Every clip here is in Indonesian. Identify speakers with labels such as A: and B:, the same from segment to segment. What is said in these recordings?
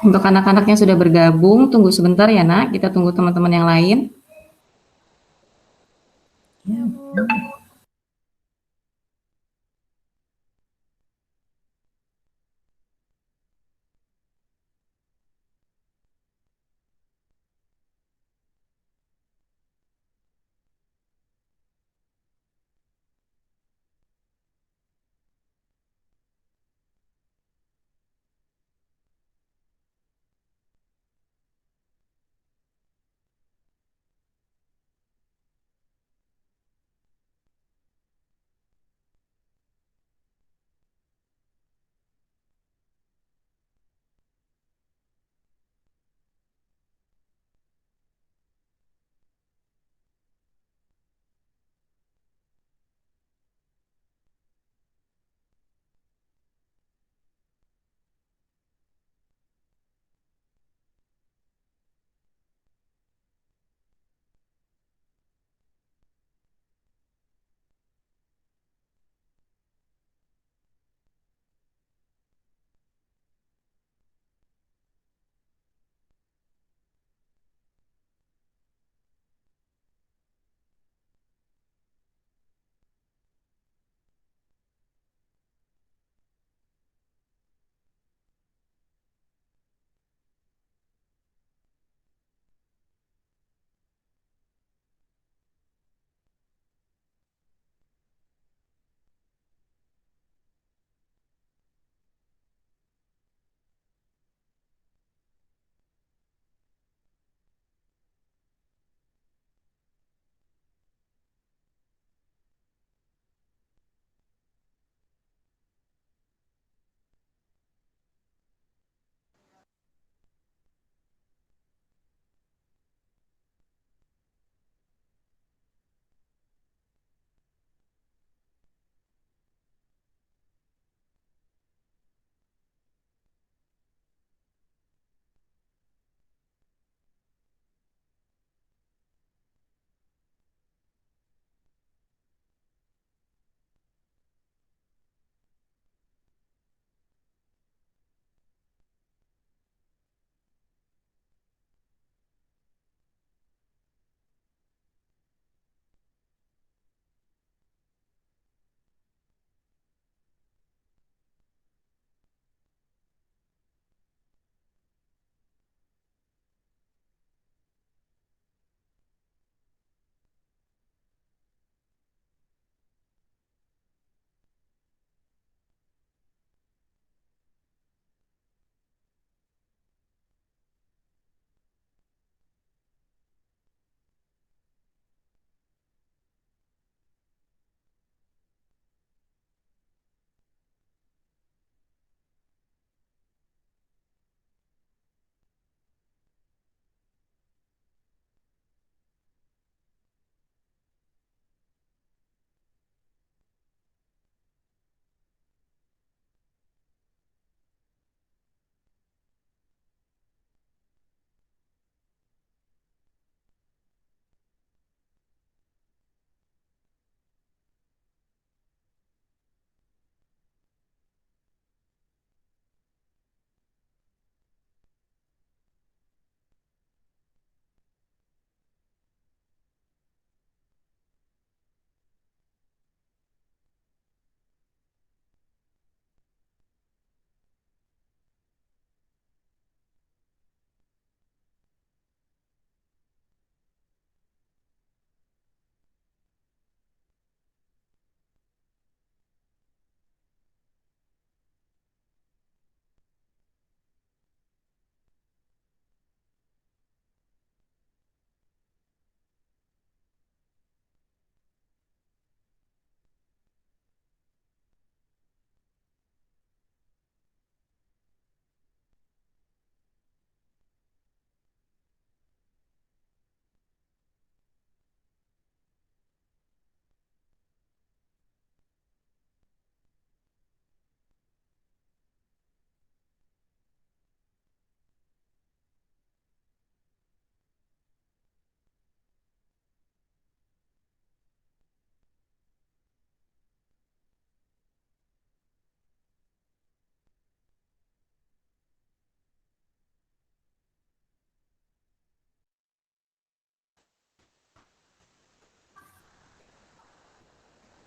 A: Untuk anak-anak yang sudah bergabung, tunggu sebentar ya nak, kita tunggu teman-teman yang lain.
B: Ya, Bu.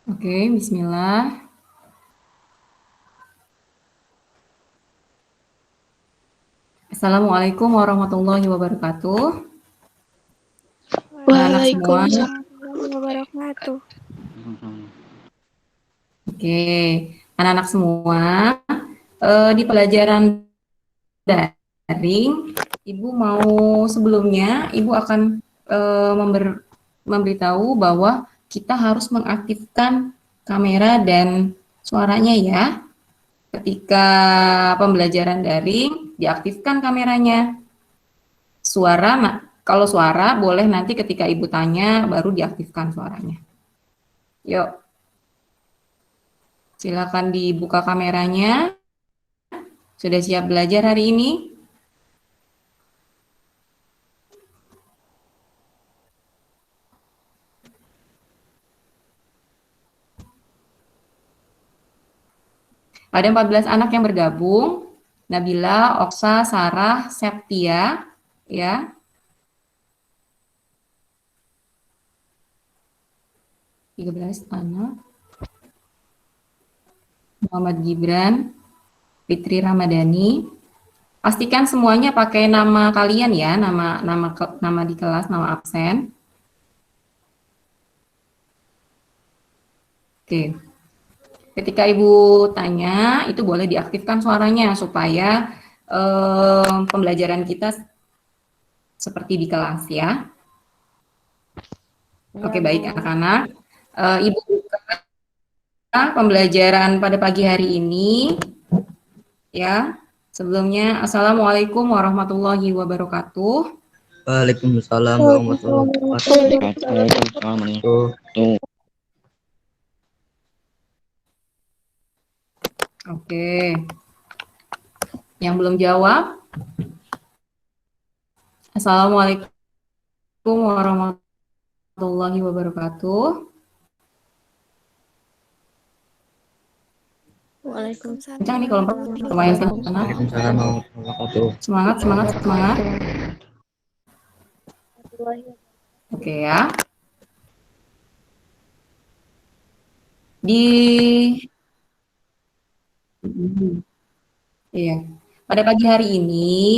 A: Oke, bismillah. Assalamualaikum warahmatullahi wabarakatuh. Anak-anak semua.
B: Waalaikumsalam warahmatullahi wabarakatuh.
A: Oke, anak-anak semua, di pelajaran daring, Ibu mau sebelumnya, Ibu akan memberitahu bahwa kita harus mengaktifkan kamera dan suaranya ya. Ketika pembelajaran daring, diaktifkan kameranya. Kalau suara boleh nanti ketika Ibu tanya, baru diaktifkan suaranya. Yuk, silakan dibuka kameranya. Sudah siap belajar hari ini? Ada 14 anak yang bergabung. Nabila, Oksa, Sarah, Septia, ya. Tiga belas anak. Muhammad Gibran, Fitri Ramadhani. Pastikan semuanya pakai nama kalian ya, nama di kelas, nama absen. Oke. Ketika Ibu tanya, itu boleh diaktifkan suaranya supaya pembelajaran kita seperti di kelas ya. Oke, baik anak-anak. Ibu buka pembelajaran pada pagi hari ini ya. Sebelumnya, Assalamualaikum warahmatullahi wabarakatuh.
C: Waalaikumsalam warahmatullahi wabarakatuh.
A: Oke. Yang belum jawab? Assalamualaikum warahmatullahi wabarakatuh.
B: Waalaikumsalam.
A: Kencang nih kalau lumayan semangat.
C: Waalaikumsalam warahmatullahi wabarakatuh.
A: Semangat. Oke ya. Iya. Pada pagi hari ini,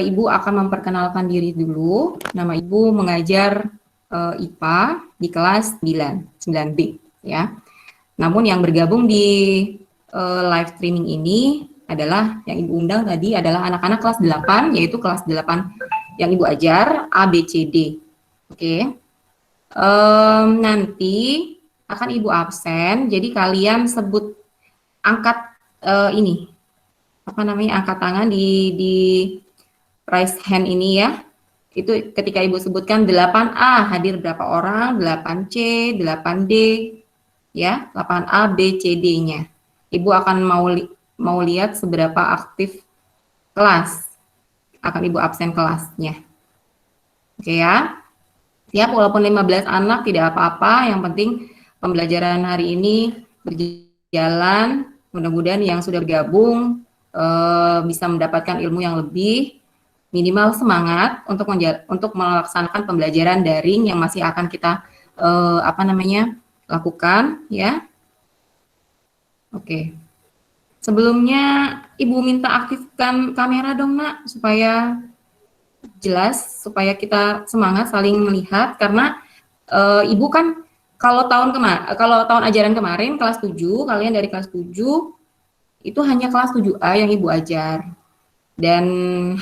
A: Ibu akan memperkenalkan diri dulu. Nama Ibu mengajar IPA di kelas 9B ya. Namun yang bergabung di live streaming ini adalah yang Ibu undang tadi adalah anak-anak kelas 8, yaitu kelas 8 yang Ibu ajar A, B, C, D. Oke. Nanti akan Ibu absen, jadi kalian sebut angkat ini apa namanya, angkat tangan di raise hand ini ya. Itu ketika Ibu sebutkan 8A hadir berapa orang, 8C, 8D ya, 8A, B, C, D-nya. Ibu akan mau lihat seberapa aktif kelas. Akan Ibu absen kelasnya. Oke ya. Siap, walaupun 15 anak tidak apa-apa, yang penting pembelajaran hari ini berjalan. Mudah-mudahan yang sudah bergabung bisa mendapatkan ilmu yang lebih, minimal semangat untuk melaksanakan pembelajaran daring yang masih akan kita lakukan ya. Oke. Sebelumnya Ibu minta aktifkan kamera dong Nak, supaya jelas, supaya kita semangat saling melihat, karena Ibu kan kalau tahun ajaran kemarin kelas 7, kalian dari kelas 7 itu hanya kelas 7A yang Ibu ajar. Dan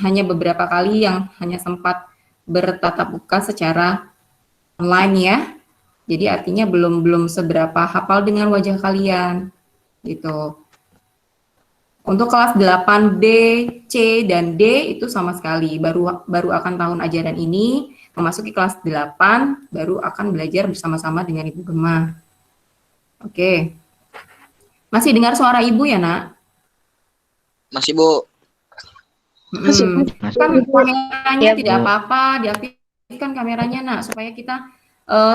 A: hanya beberapa kali yang hanya sempat bertatap muka secara online ya. Jadi artinya belum seberapa hafal dengan wajah kalian gitu. Untuk kelas 8B, C, dan D itu sama sekali baru akan tahun ajaran ini memasuki kelas 8 baru akan belajar bersama-sama dengan Ibu Gemma. Oke. Masih dengar suara Ibu ya, Nak?
C: Masih, Bu.
A: Kan kameranya tidak apa-apa, diaktifkan kameranya Nak, supaya kita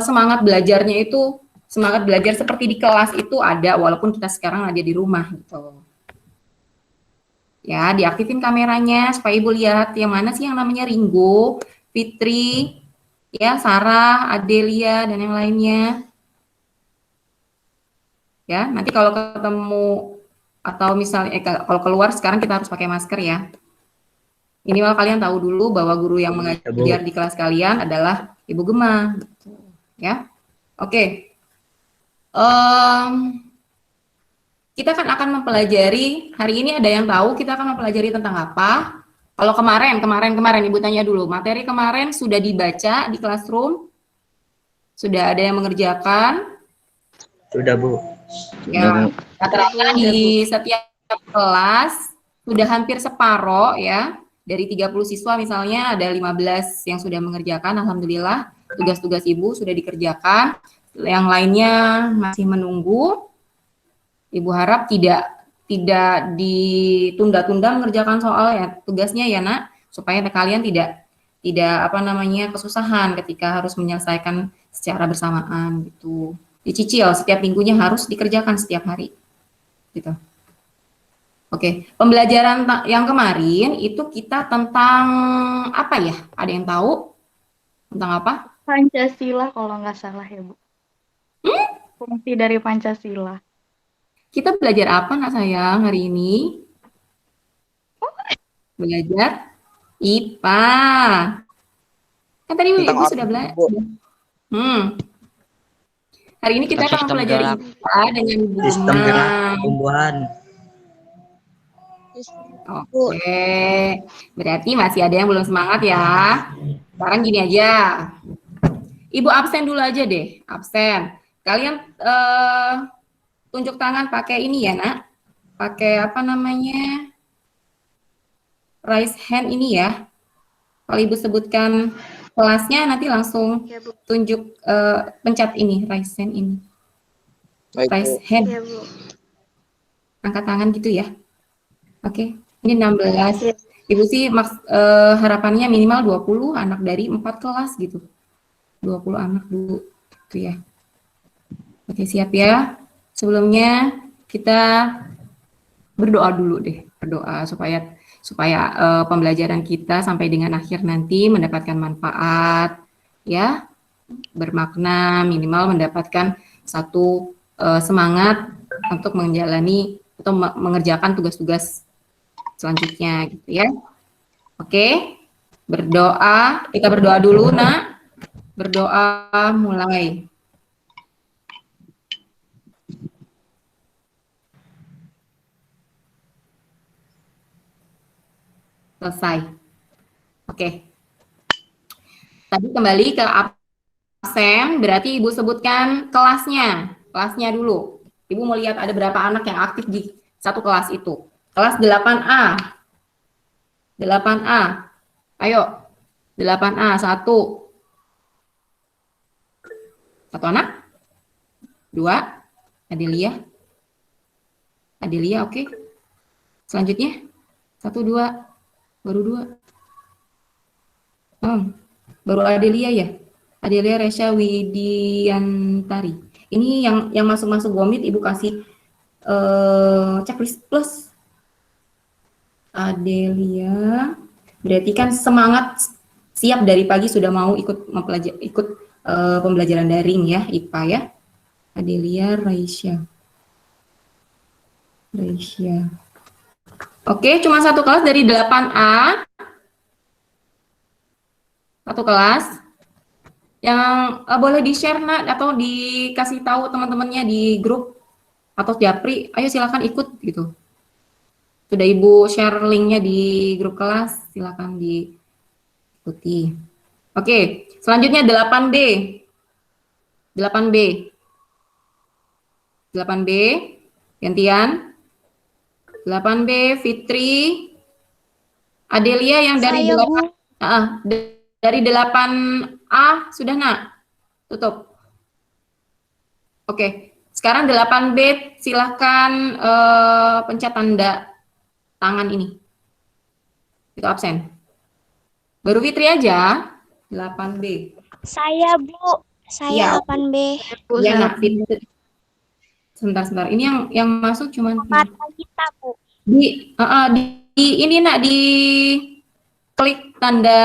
A: semangat belajarnya itu, semangat belajar seperti di kelas itu ada walaupun kita sekarang ada di rumah gitu. Ya, diaktifin kameranya supaya Ibu lihat yang mana sih yang namanya Ringo, Fitri, ya, Sarah, Adelia, dan yang lainnya. Ya, nanti kalau ketemu atau misalnya kalau keluar sekarang kita harus pakai masker ya. Minimal kalian tahu dulu bahwa guru yang
C: Ya, Bu.
A: mengajar di kelas kalian adalah Ibu Gema, ya. Oke. Kita kan akan mempelajari hari ini, ada yang tahu kita akan mempelajari tentang apa? Kalau kemarin Ibu tanya dulu, materi kemarin sudah dibaca di classroom? Sudah ada yang mengerjakan?
C: Sudah, Bu.
A: Ya, rata-rata di setiap kelas sudah hampir separoh ya. Dari 30 siswa misalnya ada 15 yang sudah mengerjakan, alhamdulillah. Tugas-tugas Ibu sudah dikerjakan. Yang lainnya masih menunggu. Ibu harap tidak ditunda-tunda mengerjakan soal ya tugasnya ya Nak, supaya kalian tidak apa namanya kesusahan ketika harus menyelesaikan secara bersamaan gitu. Dicicil setiap minggunya harus dikerjakan setiap hari. Gitu. Oke, pembelajaran yang kemarin itu kita tentang apa ya? Ada yang tahu? Tentang apa?
D: Pancasila kalau nggak salah ya, Bu. Fungsi dari Pancasila.
A: Kita belajar apa Nak sayang hari ini? Belajar IPA. Kan tadi
C: Tentang
A: Ibu
C: otak,
A: sudah belajar.
C: Bu.
A: Hari ini kita akan
C: Tentang sistem
A: mempelajari
C: gerak.
A: IPA dengan Ibu
C: Sistem
A: Gema.
C: gerak tumbuhan.
A: Oke, berarti masih ada yang belum semangat ya. Sekarang gini aja. Ibu absen dulu aja deh, absen. Kalian tunjuk tangan pakai ini ya, Nak. Pakai apa namanya? Raise hand ini ya. Kalau Ibu sebutkan kelasnya nanti langsung
B: Ya, Bu.
A: tunjuk pencet ini, raise hand ini.
C: Baik,
A: Raise
C: Bu.
A: hand.
B: Ya, Bu.
A: Angkat tangan gitu ya. Oke, ini 16. Ibu sih harapannya minimal 20 anak dari 4 kelas gitu. 20 anak dulu gitu ya. Oke, siap ya. Sebelumnya kita berdoa dulu deh. Berdoa supaya pembelajaran kita sampai dengan akhir nanti mendapatkan manfaat ya. Bermakna, minimal mendapatkan satu semangat untuk menjalani atau mengerjakan tugas-tugas selanjutnya gitu ya. Oke, berdoa. Kita berdoa dulu, Nak. Berdoa mulai. Selesai. Oke. Tadi kembali ke absen, berarti Ibu sebutkan kelasnya. Kelasnya dulu. Ibu mau lihat ada berapa anak yang aktif di satu kelas itu. Kelas 8A. 8A. Ayo. 8A, satu. Satu anak? Dua? Adelia? Adelia, oke. Selanjutnya? Satu, dua. Baru dua. Baru Adelia ya? Adelia Resya Widiantari. Ini yang masuk-masuk Gomit Ibu kasih checklist plus. Adelia. Berarti kan semangat siap dari pagi sudah mau ikut pembelajaran daring ya, IPA ya. Adelia Raisya. Oke, cuma satu kelas dari 8A. Satu kelas. Yang boleh di-share Nak atau dikasih tahu teman-temannya di grup atau Japri, ayo silakan ikut gitu. Sudah Ibu share linknya di grup kelas, silakan diikuti. Oke, selanjutnya 8B. 8B. 8B, gantian. 8B, Fitri. Adelia yang dari
B: Saya,
A: 8.
B: Bu.
A: Dari 8A sudah Nak? Tutup. Oke, sekarang 8B silahkan pencet tanda tangan ini. Itu absen. Baru Fitri aja, 8B.
B: Saya, Bu.
A: Iya.
B: Saya 8B.
A: Iya Nak, Fitri. Sebentar. Ini yang masuk cuman
B: Mata kita, Bu.
A: di ini Nak, di klik tanda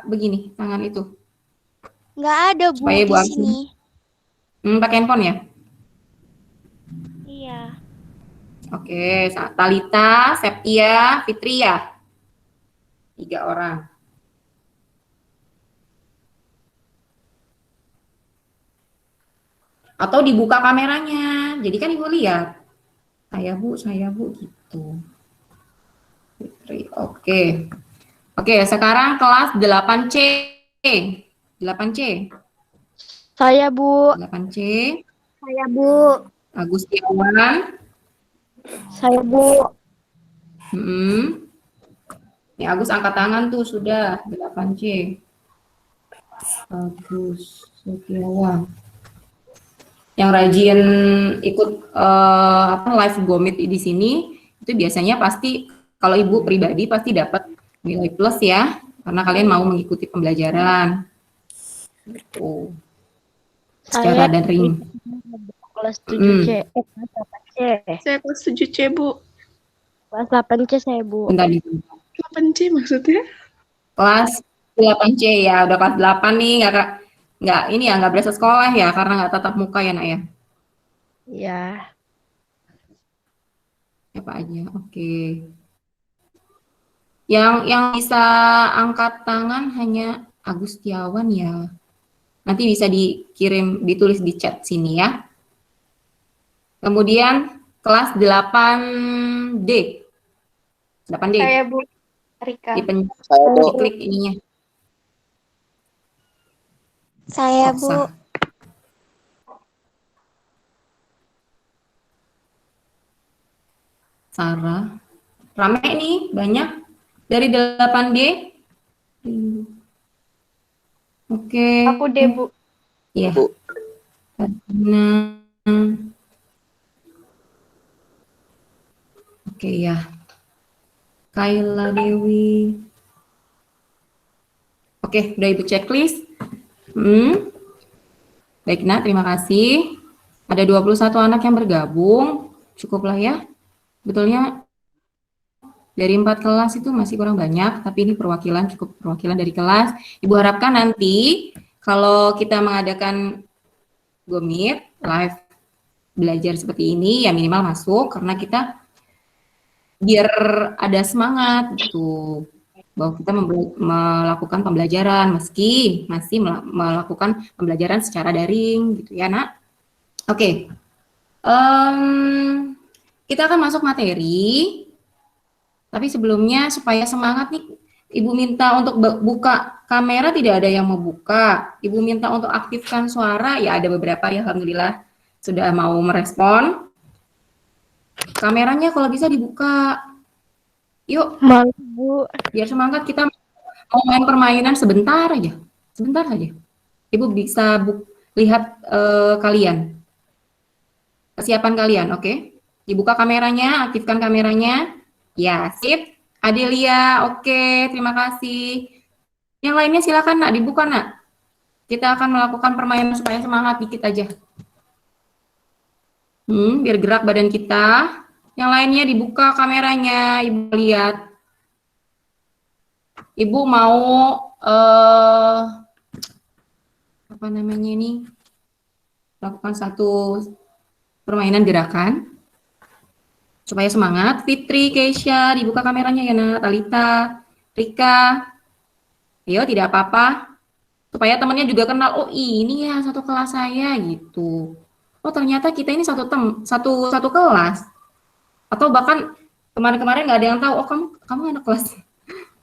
A: begini tangan itu.
B: Nggak ada, Bu,
A: Supaya Ibu
B: di
A: absen.
B: sini.
A: Pakai handphone ya? Oke, Talita, Septia, Fitria. 3 orang. Atau dibuka kameranya. Jadi kan Ibu lihat. Saya Bu, gitu. Fitri, oke. Oke, sekarang kelas 8C. 8C.
B: Saya, Bu.
A: 8C.
B: Saya, Bu.
A: Agustiawan.
B: Saya, Bu.
A: Ini Agus angkat tangan tuh sudah 8C. Agus Setiawan. Yang rajin ikut live Gomit di sini itu biasanya pasti kalau Ibu pribadi pasti dapat nilai plus ya karena kalian mau mengikuti pembelajaran. Gitu. Secara daring.
B: Kelas 7C. Kelas 8C.
E: Saya kelas 7C, Bu.
B: Kelas 8C saya, Bu.
A: Bentar,
E: 8C maksudnya?
A: kelas 8C ya, udah kelas 8 nih, nggak berasa sekolah ya, karena nggak tatap muka ya, Nak ya?
B: Iya.
A: Apa aja, oke. Yang bisa angkat tangan hanya Agustiawan ya. Nanti bisa ditulis di chat sini ya. Kemudian kelas 8D. 8D.
D: Saya, Bu. Rika.
A: Klik ininya.
B: Saya, Bu.
A: Sarah. Rame nih, banyak. Dari 8D. Oke.
D: Aku deh, Bu.
A: Iya. Oke ya. Kayla Dewi. Oke, udah Ibu checklist. Baik, Nak, terima kasih. Ada 21 anak yang bergabung. Cukuplah ya. Betulnya dari 4 kelas itu masih kurang banyak, tapi ini cukup perwakilan dari kelas. Ibu harapkan nanti kalau kita mengadakan Gomit live belajar seperti ini ya minimal masuk karena kita biar ada semangat gitu bahwa kita melakukan pembelajaran meski masih melakukan pembelajaran secara daring gitu ya, Nak. Oke. Kita akan masuk materi. Tapi sebelumnya supaya semangat nih, Ibu minta untuk buka kamera, tidak ada yang mau buka. Ibu minta untuk aktifkan suara, ya ada beberapa ya, alhamdulillah sudah mau merespon. Kameranya kalau bisa dibuka. Yuk.
B: Malu, Bu.
A: Biar semangat, kita mau main permainan sebentar aja. Sebentar saja. Ibu bisa lihat kalian. Kesiapan kalian, oke? Dibuka kameranya, aktifkan kameranya. Ya, sip. Adelia, oke, terima kasih. Yang lainnya silakan, Nak, dibuka, Nak. Kita akan melakukan permainan supaya semangat dikit aja. Biar gerak badan kita. Yang lainnya dibuka kameranya, Ibu lihat. Ibu mau apa namanya ini? Lakukan satu permainan gerakan. Supaya semangat, Fitri, Keisha, dibuka kameranya ya, Nak. Talita, Rika. Ayo, tidak apa-apa. Supaya temannya juga kenal, oh ini ya satu kelas saya gitu. Oh ternyata kita ini satu kelas. Atau bahkan kemarin-kemarin nggak ada yang tahu, oh kamu anak kelas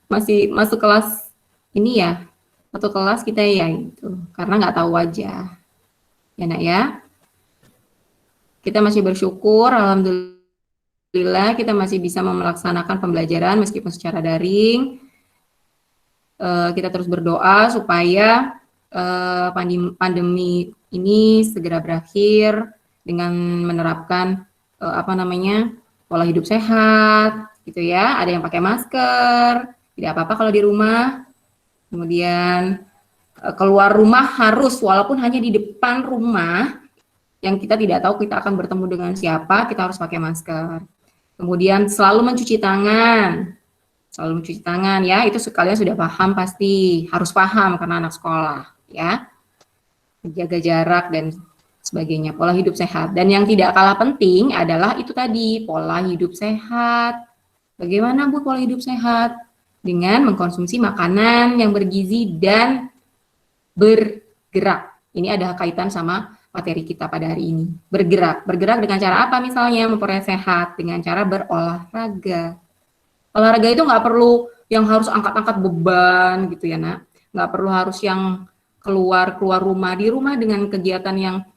A: masih masuk kelas ini ya, satu kelas kita ya gitu. Karena nggak tahu aja. Ya, Nak ya. Kita masih bersyukur, alhamdulillah kita masih bisa melaksanakan pembelajaran meskipun secara daring. Kita terus berdoa supaya pandemi ini segera berakhir dengan menerapkan pola hidup sehat, gitu ya. Ada yang pakai masker, tidak apa-apa kalau di rumah. Kemudian keluar rumah harus, walaupun hanya di depan rumah, yang kita tidak tahu kita akan bertemu dengan siapa, kita harus pakai masker. Kemudian selalu mencuci tangan. Selalu mencuci tangan ya, itu kalian sudah paham pasti, harus paham karena anak sekolah ya. Menjaga jarak dan sebagainya, pola hidup sehat. Dan yang tidak kalah penting adalah itu tadi, pola hidup sehat. Bagaimana Bu pola hidup sehat? Dengan mengkonsumsi makanan yang bergizi dan bergerak. Ini ada kaitan sama materi kita pada hari ini. Bergerak. Bergerak dengan cara apa misalnya? Memperoleh sehat dengan cara berolahraga. Olahraga itu nggak perlu yang harus angkat-angkat beban gitu ya nak. Nggak perlu harus yang keluar rumah. Di rumah dengan kegiatan yang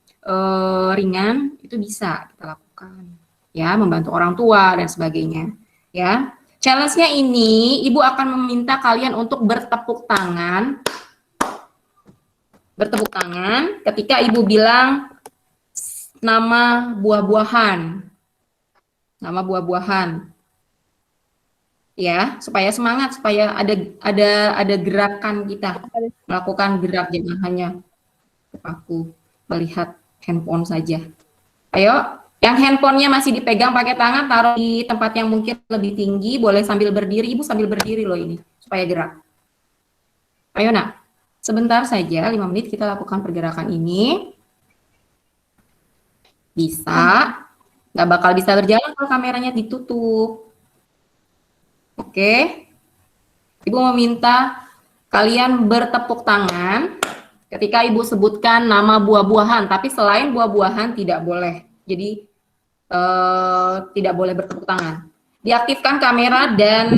A: ringan itu bisa kita lakukan. Ya, membantu orang tua dan sebagainya. Ya, challenge-nya ini Ibu akan meminta kalian untuk bertepuk tangan. Bertepuk tangan ketika Ibu bilang nama buah-buahan. Nama buah-buahan. Ya, supaya semangat, supaya ada gerakan kita melakukan gerak, jangan hanya aku melihat handphone saja. Ayo, yang handphonenya masih dipegang pakai tangan, taruh di tempat yang mungkin lebih tinggi, boleh sambil berdiri. Ibu sambil berdiri loh ini, supaya gerak. Ayo nak, sebentar saja, 5 menit kita lakukan pergerakan ini. Bisa, nggak bakal bisa berjalan kalau kameranya ditutup. Oke, Ibu meminta kalian bertepuk tangan ketika Ibu sebutkan nama buah-buahan, tapi selain buah-buahan tidak boleh. Jadi tidak boleh bertepuk tangan. Diaktifkan kamera dan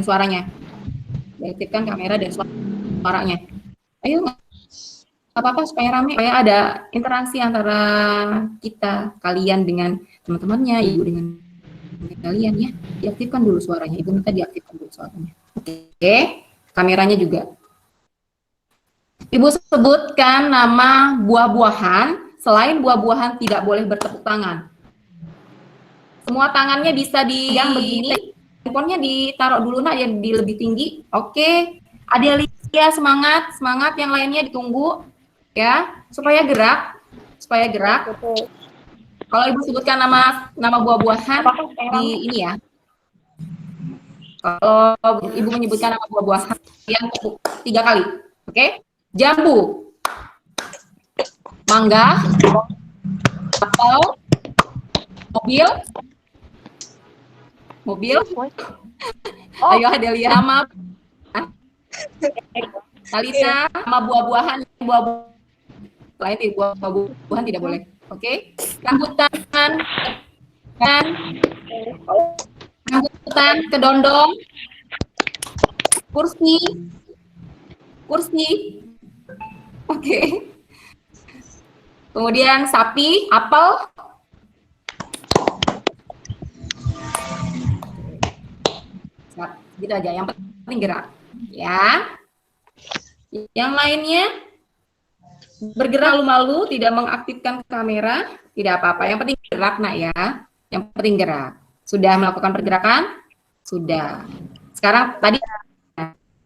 A: suaranya. Diaktifkan kamera dan suaranya. Ayo, nggak apa-apa supaya ramai, supaya ada interaksi antara kita, kalian dengan teman-temannya, Ibu dengan kalian ya. Diaktifkan dulu suaranya. Ibu minta diaktifkan dulu suaranya. Oke, kameranya juga. Ibu sebutkan nama buah-buahan, selain buah-buahan tidak boleh bertepuk tangan. Semua tangannya bisa dipegang begini, handphonenya ditaruh dulu nak, yang di lebih tinggi. Oke, Adelia semangat, semangat, yang lainnya ditunggu ya, supaya gerak. Kalau Ibu sebutkan nama buah-buahan di ini ya. Kalau Ibu menyebutkan nama buah-buahan yang 3 kali. Oke? Jambu, mangga, apel, mobil. Ayo Adelia, nama Talita, nama buah-buahan, lain buah-buahan tidak boleh. Oke? Rambutan, kedondong, kursi. Oke. Kemudian sapi, apel. Gitu aja, yang penting gerak. Ya. Yang lainnya bergerak malu-malu, tidak mengaktifkan kamera, tidak apa-apa. Yang penting gerak nak ya. Yang penting gerak. Sudah melakukan pergerakan? Sudah.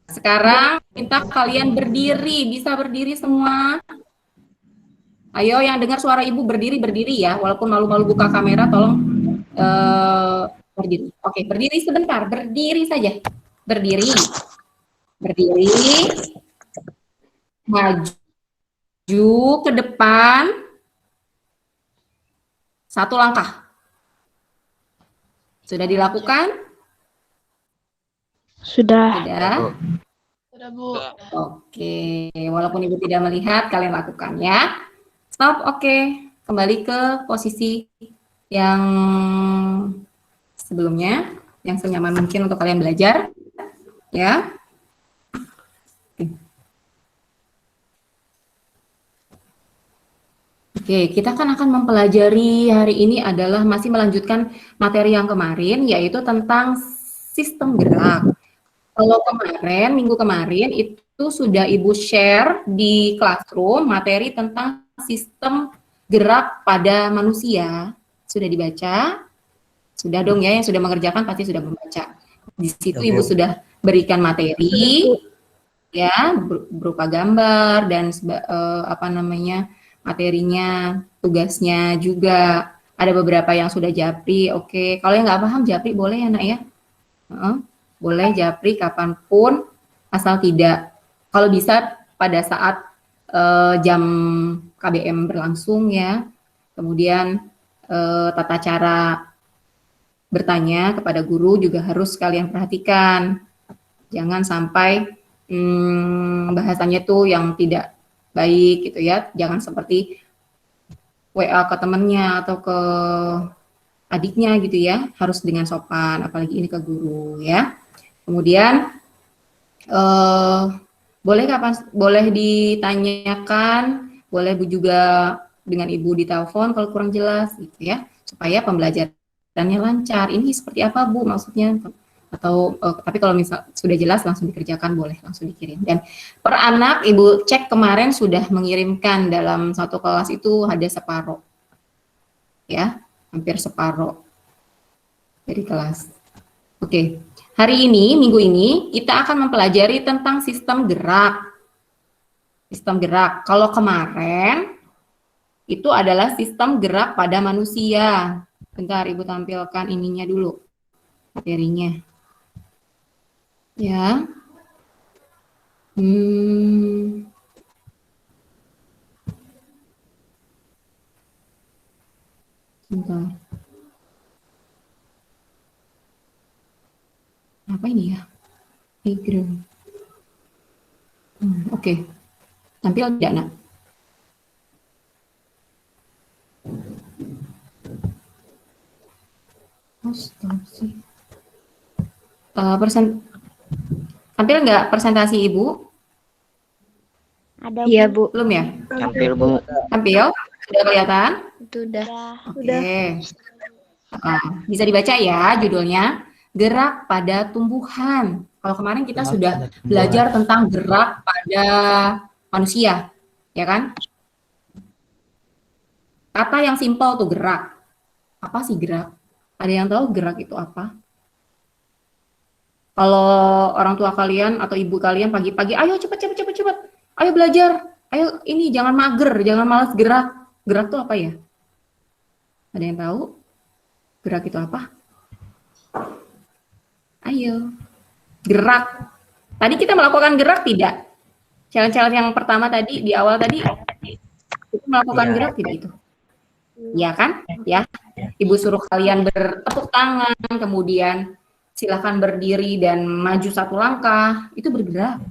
A: Sekarang minta kalian berdiri, bisa berdiri semua. Ayo yang dengar suara Ibu berdiri ya, walaupun malu-malu buka kamera, tolong berdiri. Oke, berdiri sebentar, berdiri saja. Berdiri. Maju ke depan. 1 langkah. Sudah dilakukan?
B: Sudah.
E: Sudah, Bu.
A: Oke, walaupun Ibu tidak melihat, kalian lakukan ya. Stop, oke. Kembali ke posisi yang sebelumnya, yang senyaman mungkin untuk kalian belajar. Ya. Oke, kita akan mempelajari hari ini adalah masih melanjutkan materi yang kemarin, yaitu tentang sistem gerak. Kalau minggu kemarin itu sudah Ibu share di Classroom materi tentang sistem gerak pada manusia. Sudah dibaca? Sudah dong ya, yang sudah mengerjakan pasti sudah membaca. Di situ Ibu sudah berikan materi, ya, berupa gambar dan materinya, tugasnya juga. Ada beberapa yang sudah japri, oke. Kalau yang nggak paham japri boleh ya nak ya? Boleh japri kapanpun, asal tidak, kalau bisa pada saat jam KBM berlangsung ya. Kemudian tata cara bertanya kepada guru juga harus kalian perhatikan. Jangan sampai bahasanya tuh yang tidak baik gitu ya. Jangan seperti WA ke temennya atau ke adiknya gitu ya. Harus dengan sopan, apalagi ini ke guru ya. Kemudian boleh ditanyakan, boleh juga dengan ibu ditelepon kalau kurang jelas gitu ya, supaya pembelajarannya lancar. Ini seperti apa Bu maksudnya? Atau tapi kalau misal sudah jelas langsung dikerjakan, boleh langsung dikirim. Dan per anak Ibu cek kemarin sudah mengirimkan dalam satu kelas itu ada separuh ya, hampir separuh dari kelas. Oke, hari ini, minggu ini, kita akan mempelajari tentang sistem gerak. Sistem gerak. Kalau kemarin, itu adalah sistem gerak pada manusia. Bentar, Ibu tampilkan ininya dulu, materinya. Ya. Bentar. Apa ini ya? Background. Oke. Tampil tidak, Nak? Tampil nggak presentasi Ibu?
B: Ada
D: Iya, Bu.
A: Belum ya?
C: Tampil Bu.
A: Tampil? Sudah kelihatan?
B: Sudah.
A: Oke. Bisa dibaca ya judulnya, gerak pada tumbuhan. Kalau kemarin kita sudah belajar tentang gerak pada manusia, ya kan? Kata yang simpel tuh gerak. Apa sih gerak? Ada yang tahu gerak itu apa? Kalau orang tua kalian atau ibu kalian pagi-pagi, ayo cepet, ayo belajar, ayo ini jangan mager, jangan malas gerak. Gerak itu apa ya? Ada yang tahu? Gerak itu apa? Ayo, gerak. Tadi kita melakukan gerak tidak? Challenge yang pertama tadi, di awal tadi, kita melakukan gerak tidak itu? Ya kan? Ya. Ibu suruh kalian bertepuk tangan, kemudian silakan berdiri dan maju satu langkah, itu bergerak.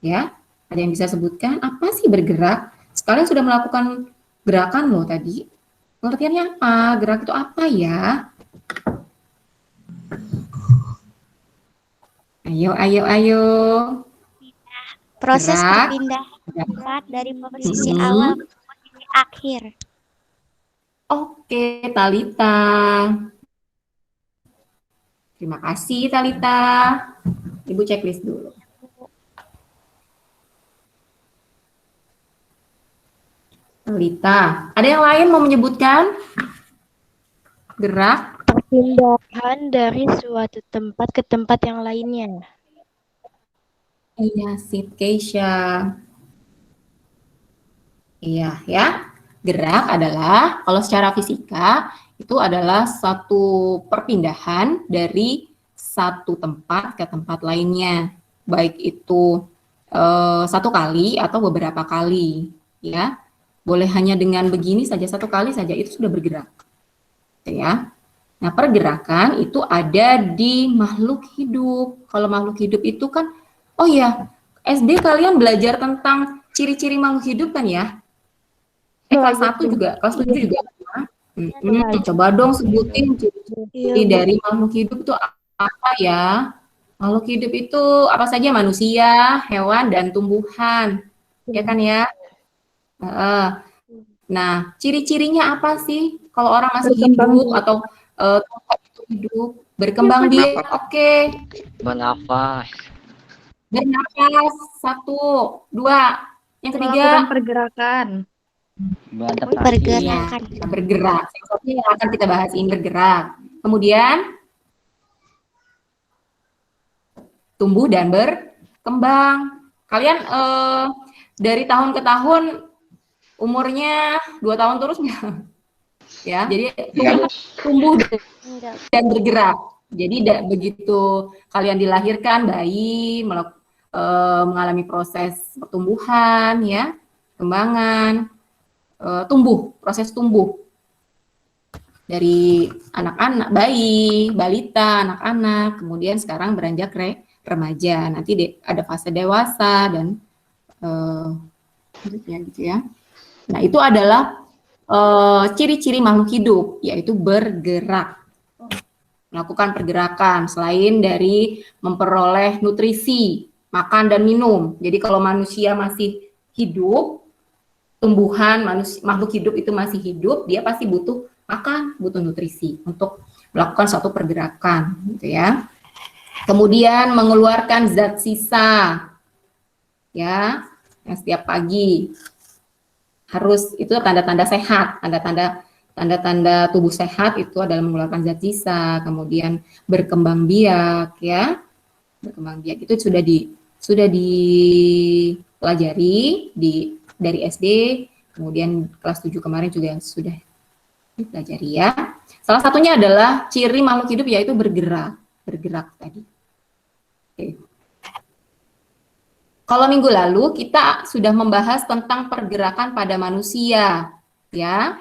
A: Ya, ada yang bisa sebutkan apa sih bergerak? Sekalian sudah melakukan gerakan loh tadi. Pengertiannya apa? Gerak itu apa ya? Ayo.
B: Proses
A: Gerak.
B: berpindah tempat dari posisi awal ke posisi akhir.
A: Oke, Talita. Terima kasih, Talita. Ibu checklist dulu. Talita, ada yang lain mau menyebutkan gerak?
B: Perpindahan dari suatu tempat ke tempat yang lainnya.
A: Iya, sip, Keisha. Iya, ya. Gerak adalah, kalau secara fisika, itu adalah satu perpindahan dari satu tempat ke tempat lainnya. Baik itu satu kali atau beberapa kali. Ya, boleh hanya dengan begini saja, satu kali saja, itu sudah bergerak. Ya. Nah, pergerakan itu ada di makhluk hidup. Kalau makhluk hidup itu kan, oh ya, SD kalian belajar tentang ciri-ciri makhluk hidup kan ya? Kelas 1 juga, kelas 7 juga. Coba dong sebutin ciri-ciri dari makhluk hidup itu apa ya? Makhluk hidup itu apa saja? Manusia, hewan, dan tumbuhan. Ya kan ya? Nah, ciri-cirinya apa sih? Kalau orang masih hidup atau tempat itu hidup, berkembang biak, oke.
C: Bernafas.
A: Bernafas, 1, 2. Yang ketiga,
D: Melakukan pergerakan.
B: Pergerakan.
A: ya, bergerak. Salah satunya yang akan kita bahas ini bergerak. Kemudian tumbuh dan berkembang. Kalian dari tahun ke tahun umurnya 2 tahun terus nggak? Ya, jadi tumbuh dan bergerak. Jadi begitu kalian dilahirkan, bayi mengalami proses pertumbuhan, ya, kembangan, proses tumbuh dari anak-anak, bayi, balita, anak-anak, kemudian sekarang beranjak remaja, nanti ada fase dewasa dan gitu ya. Nah, itu adalah ciri-ciri makhluk hidup, yaitu bergerak, melakukan pergerakan selain dari memperoleh nutrisi, makan dan minum. Jadi kalau manusia masih hidup, tumbuhan, makhluk hidup itu masih hidup, dia pasti butuh makan, butuh nutrisi untuk melakukan suatu pergerakan, gitu ya. Kemudian mengeluarkan zat sisa, ya, yang setiap pagi harus, itu tanda-tanda sehat, tanda-tanda tubuh sehat itu adalah mengeluarkan zat sisa, kemudian berkembang biak, ya, berkembang biak itu sudah dipelajari dari SD, kemudian kelas 7 kemarin juga sudah dipelajari, ya. Salah satunya adalah ciri makhluk hidup yaitu bergerak tadi. Oke. Kalau minggu lalu kita sudah membahas tentang pergerakan pada manusia, ya.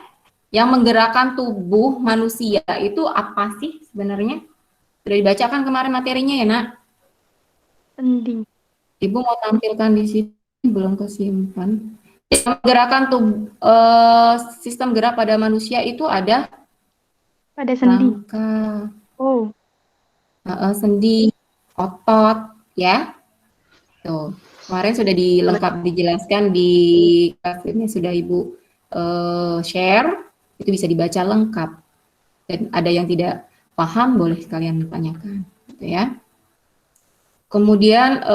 A: Yang menggerakkan tubuh manusia itu apa sih sebenarnya? Sudah dibacakan kemarin materinya ya, Nak?
D: Sendi.
A: Ibu mau tampilkan di sini, belum kesimpan. Menggerakkan sistem gerak pada manusia itu ada
D: Pada sendi.
A: rangka,
D: Oh,
A: sendi, otot, ya. Tuh, kemarin sudah dijelaskan di kelas ini, sudah Ibu share, itu bisa dibaca lengkap. Dan ada yang tidak paham boleh kalian tanyakan, gitu ya. Kemudian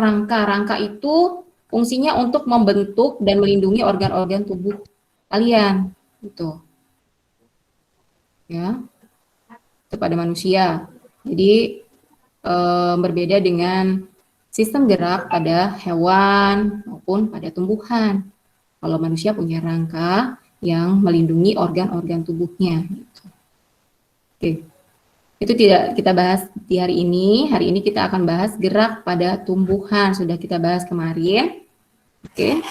A: rangka itu fungsinya untuk membentuk dan melindungi organ-organ tubuh kalian, gitu. Ya, kepada manusia. Jadi berbeda dengan sistem gerak pada hewan maupun pada tumbuhan. Kalau manusia punya rangka yang melindungi organ-organ tubuhnya. Gitu. Oke, itu tidak kita bahas di hari ini. Hari ini kita akan bahas gerak pada tumbuhan. Sudah kita bahas kemarin. Oke,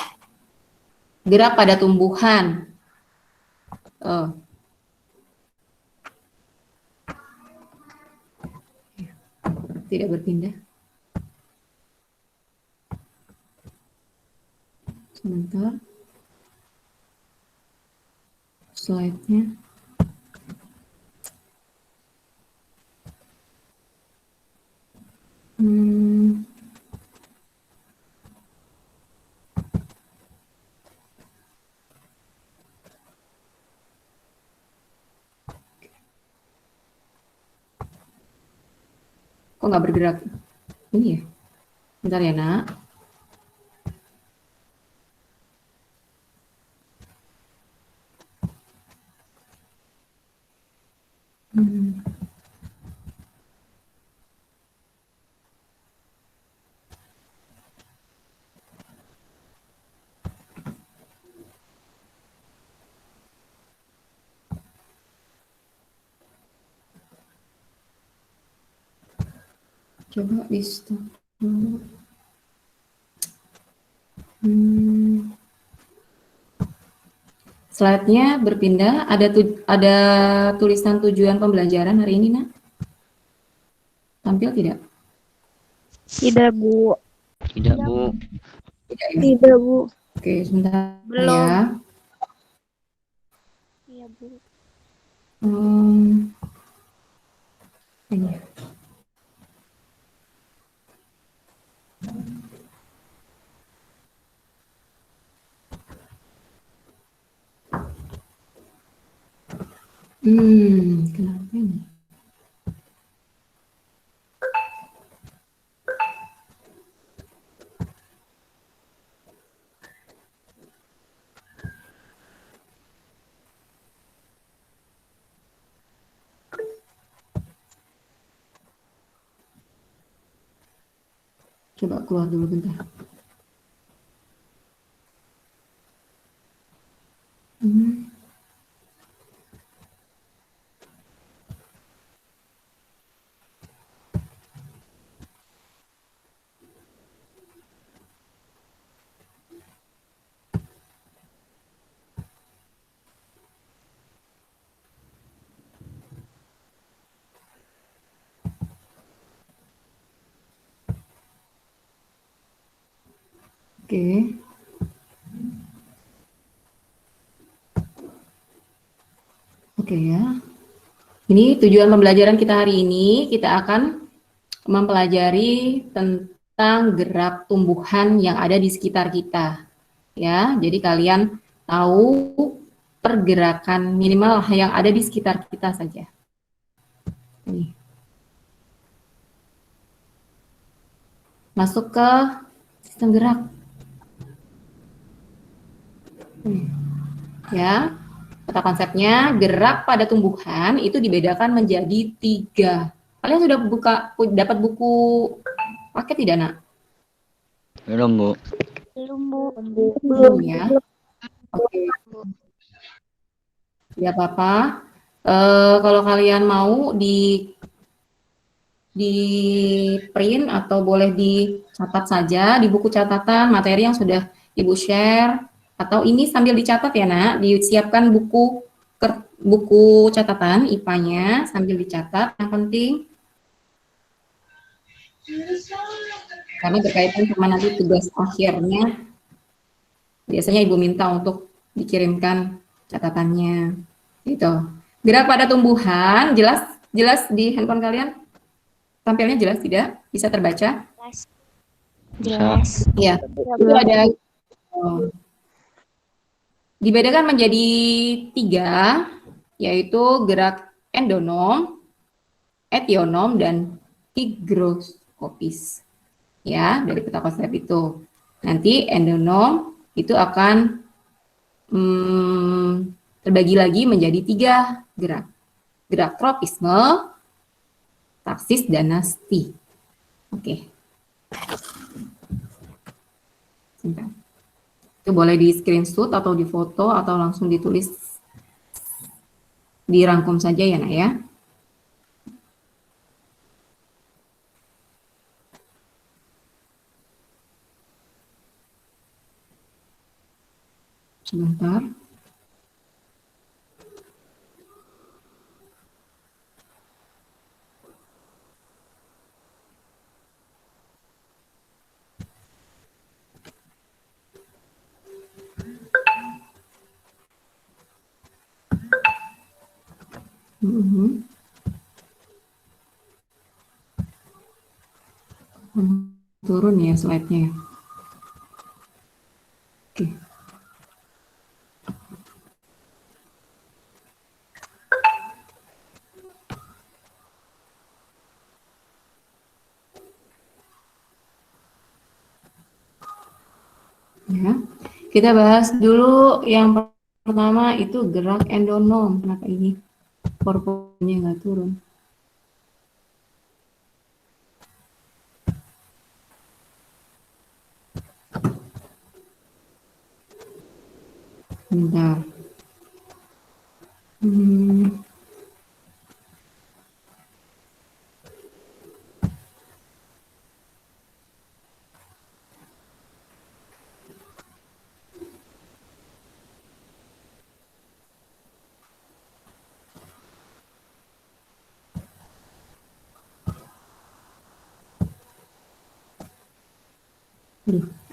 A: gerak pada tumbuhan. Tidak berpindah. Sebentar. Slide-nya. Kok nggak bergerak? Ini ya? Bentar ya, Nak. Coba di stop dulu. Slide-nya berpindah. Ada tulisan tujuan pembelajaran hari ini, Nak? Tampil tidak?
B: Tidak, Bu.
C: Tidak, Bu.
A: Tidak ya?
B: Tidak, Bu.
A: Oke, sebentar
B: Belum.
A: ya.
B: Iya, Bu.
A: Ini. Kenapa ini? Coba keluar dulu bentar. Oke. Oke ya. Ini tujuan pembelajaran kita hari ini, kita akan mempelajari tentang gerak tumbuhan yang ada di sekitar kita. Ya, jadi kalian tahu pergerakan minimal yang ada di sekitar kita saja. Nih. Masuk ke sistem gerak. Ya, kata konsepnya gerak pada tumbuhan itu dibedakan menjadi 3. Kalian sudah dapat buku paket tidak, Nak?
C: Belum, Bu.
B: Belum, Bu.
A: Belum ya. Oke. Ya, apa-apa. Kalau kalian mau di print atau boleh dicatat saja di buku catatan materi yang sudah Ibu share, atau ini sambil dicatat ya, Nak, disiapkan buku catatan IPA-nya sambil dicatat, yang penting karena berkaitan sama nanti tugas akhirnya biasanya Ibu minta untuk dikirimkan catatannya gitu. Gerak pada tumbuhan jelas di handphone kalian? Tampilnya jelas tidak? Bisa terbaca?
B: Jelas.
A: Iya, itu ada dibedakan menjadi 3, yaitu gerak endonom, etionom, dan higroskopis. Ya, dari peta konsep itu. Nanti endonom itu akan terbagi lagi menjadi 3 gerak. Gerak tropisme, taksis, dan nasti. Oke. Simpan. Itu boleh di screenshot atau di foto atau langsung ditulis, dirangkum saja ya, Nak ya. Sebentar. Turun ya slide-nya. Oke. Ya, kita bahas dulu yang pertama itu gerak endonom. Kenapa ini PowerPoint-nya nggak turun? Bentar.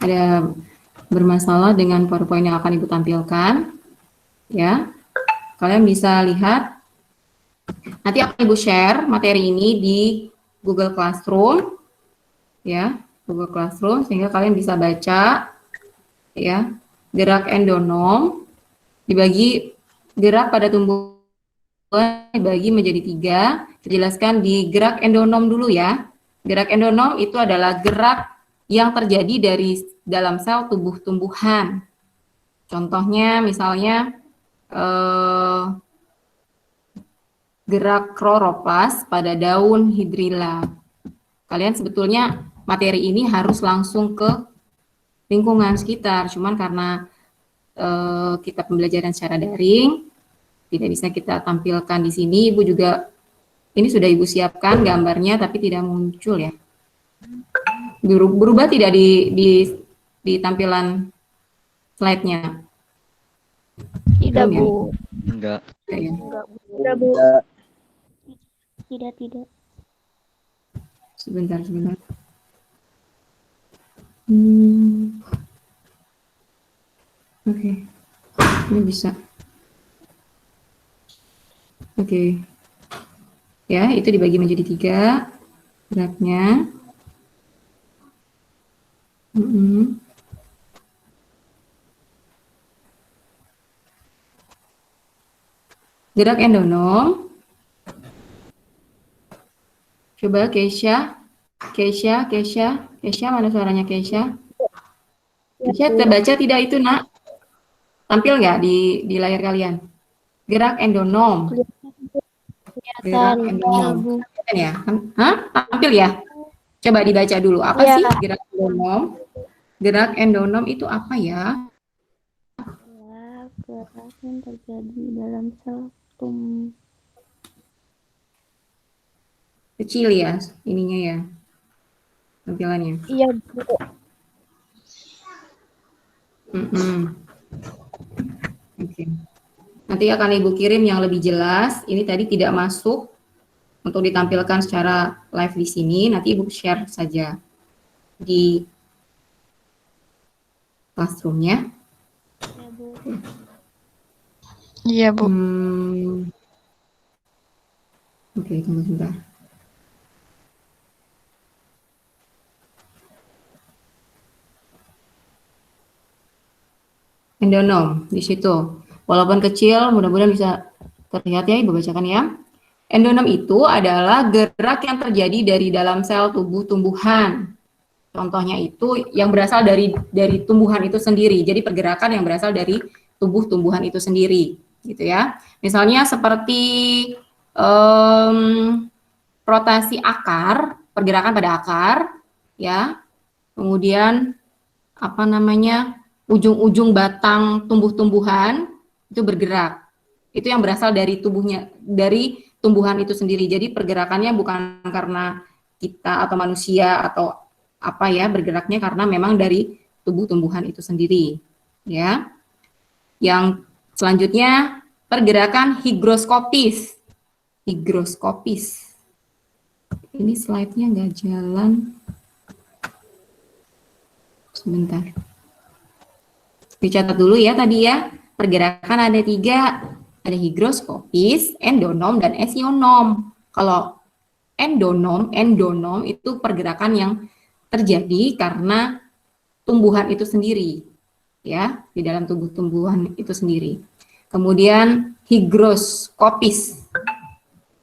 A: Ada bermasalah dengan PowerPoint yang akan Ibu tampilkan. Ya, kalian bisa lihat. Nanti akan Ibu share materi ini di Google Classroom. Ya, Google Classroom, sehingga kalian bisa baca. Ya, gerak endonom dibagi, gerak pada tumbuhan dibagi menjadi 3. Dijelaskan di gerak endonom dulu ya. Gerak endonom itu adalah gerak yang terjadi dari dalam sel tubuh tumbuhan. Contohnya misalnya gerak kloroplas pada daun hidrilla. Kalian sebetulnya materi ini harus langsung ke lingkungan sekitar, cuman karena kita pembelajaran secara daring, tidak bisa kita tampilkan di sini. Ibu juga, ini sudah Ibu siapkan gambarnya, tapi tidak muncul ya. Berubah tidak di tampilan slide-nya?
B: Tidak,
A: Ya?
B: Bu.
C: Enggak.
B: Tidak, Bu. Tidak.
A: Sebentar. Oke, ini bisa. Oke, ya itu dibagi menjadi 3 geraknya. Gerak endonom. Coba Keisha, mana suaranya Keisha? Keisha terbaca tidak itu nak? Tampil nggak di layar kalian? Gerak endonom. Gerak endonom. Kelihatan ya? Hah? Tampil ya? Coba dibaca dulu. Apa
B: Ya.
A: sih gerak endonom? Gerak endonom itu apa ya?
B: Gerak yang terjadi dalam sel
A: Kecil ya ininya ya. Tampilannya.
B: Iya, Bu.
A: Oke. Nanti akan Ibu kirim yang lebih jelas. Ini tadi tidak masuk untuk ditampilkan secara live di sini. Nanti Ibu share saja di classroom-nya.
B: Ya, Bu.
E: Iya, Bu.
A: Oke, tunggu sebentar. Endonom di situ. Walaupun kecil, mudah-mudahan bisa terlihat ya, Ibu bacakan ya. Endonom itu adalah gerak yang terjadi dari dalam sel tubuh tumbuhan. Contohnya itu yang berasal dari tumbuhan itu sendiri. Jadi pergerakan yang berasal dari tubuh tumbuhan itu sendiri, gitu ya. Misalnya seperti rotasi akar, pergerakan pada akar, ya. Kemudian apa namanya? Ujung-ujung batang tumbuh-tumbuhan itu bergerak. Itu yang berasal dari dari tumbuhan itu sendiri. Jadi pergerakannya bukan karena kita atau manusia atau apa ya, bergeraknya karena memang dari tubuh tumbuhan itu sendiri, ya. Yang selanjutnya pergerakan higroskopis. Higroskopis. Ini slide-nya nggak jalan. Sebentar. Dicatat dulu ya tadi ya. Pergerakan ada 3. Ada higroskopis, endonom, dan esionom. Kalau endonom itu pergerakan yang terjadi karena tumbuhan itu sendiri. Ya, di dalam tubuh tumbuhan itu sendiri. Kemudian higroskopis.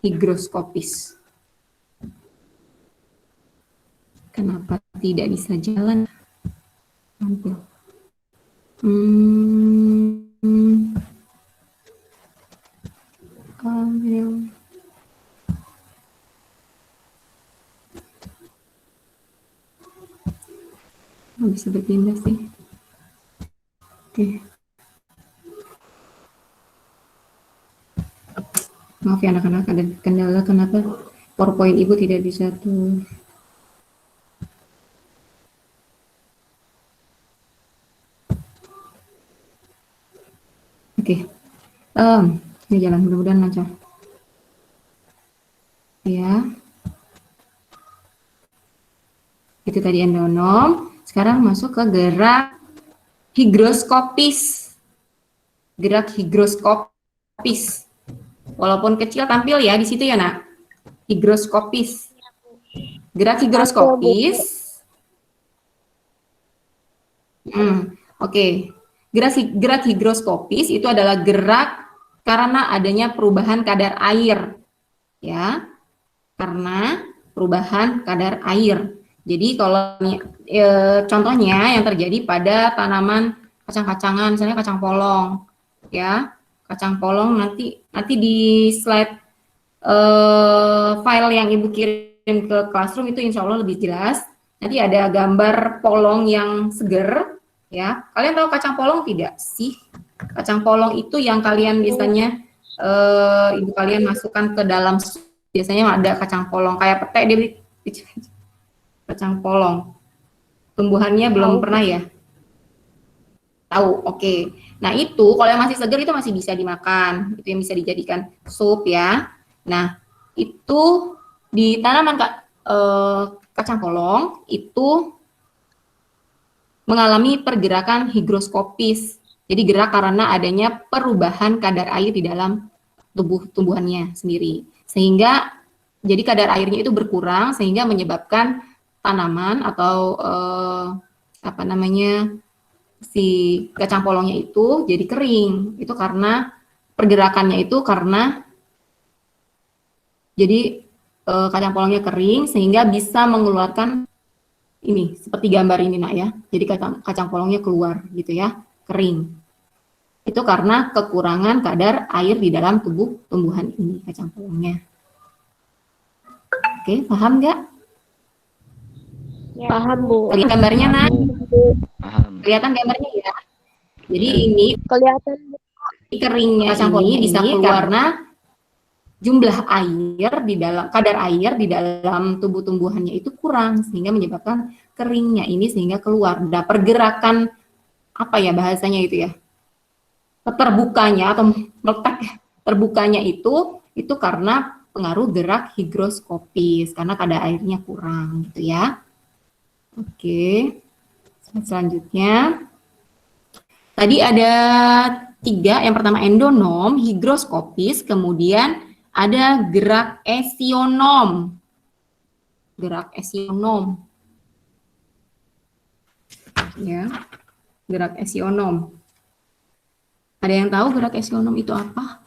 A: Higroskopis. Kenapa tidak bisa jalan? Tampil. Bisa berpindah sih. Oke. Maaf ya anak-anak, ada kendala kenapa PowerPoint Ibu tidak bisa tuh. Oke. Ini jalan, mudah-mudahan lancar. Ya. Itu tadi endonom. Sekarang masuk ke gerak higroskopis. Gerak higroskopis. Walaupun kecil tampil ya di situ ya, Nak. Higroskopis. Gerak higroskopis. Oke. Gerak higroskopis itu adalah gerak karena adanya perubahan kadar air. Ya. Karena perubahan kadar air. Jadi kalau contohnya yang terjadi pada tanaman kacang-kacangan, misalnya kacang polong, ya, kacang polong nanti di slide file yang Ibu kirim ke classroom itu insya Allah lebih jelas. Nanti ada gambar polong yang seger, ya. Kalian tahu kacang polong tidak sih? Kacang polong itu yang kalian biasanya ibu kalian masukkan ke dalam, biasanya ada kacang polong kayak petai dia. Kacang polong. Tumbuhannya belum pernah ya? Tahu, oke. Nah itu, kalau yang masih segar itu masih bisa dimakan. Itu yang bisa dijadikan sup ya. Nah, itu di tanaman kacang polong itu mengalami pergerakan higroskopis. Jadi gerak karena adanya perubahan kadar air di dalam tumbuhannya sendiri. Sehingga jadi kadar airnya itu berkurang sehingga menyebabkan tanaman atau apa namanya si kacang polongnya itu jadi kering. Itu karena pergerakannya itu karena jadi kacang polongnya kering sehingga bisa mengeluarkan ini seperti gambar ini nak ya. Jadi kacang polongnya keluar gitu ya, kering. Itu karena kekurangan kadar air di dalam tubuh tumbuhan ini kacang polongnya. Oke, paham nggak?
B: Paham, Bu.
A: Lihat gambarnya nak.
C: Paham.
A: Kelihatan gambarnya ya. Jadi ini
B: Kelihatan.
A: keringnya kacang polongnya bisa keluar karena jumlah air di dalam kadar air di dalam tubuh tumbuhannya itu kurang sehingga menyebabkan keringnya ini sehingga keluar. Nah, pergerakan apa ya bahasanya itu ya? Terbukanya atau meletak terbukanya itu karena pengaruh gerak higroskopis karena kadar airnya kurang gitu ya. Oke. Selanjutnya tadi ada 3, yang pertama endonom, higroskopis, kemudian ada gerak esionom. Gerak esionom. Ya. Gerak esionom. Ada yang tahu gerak esionom itu apa?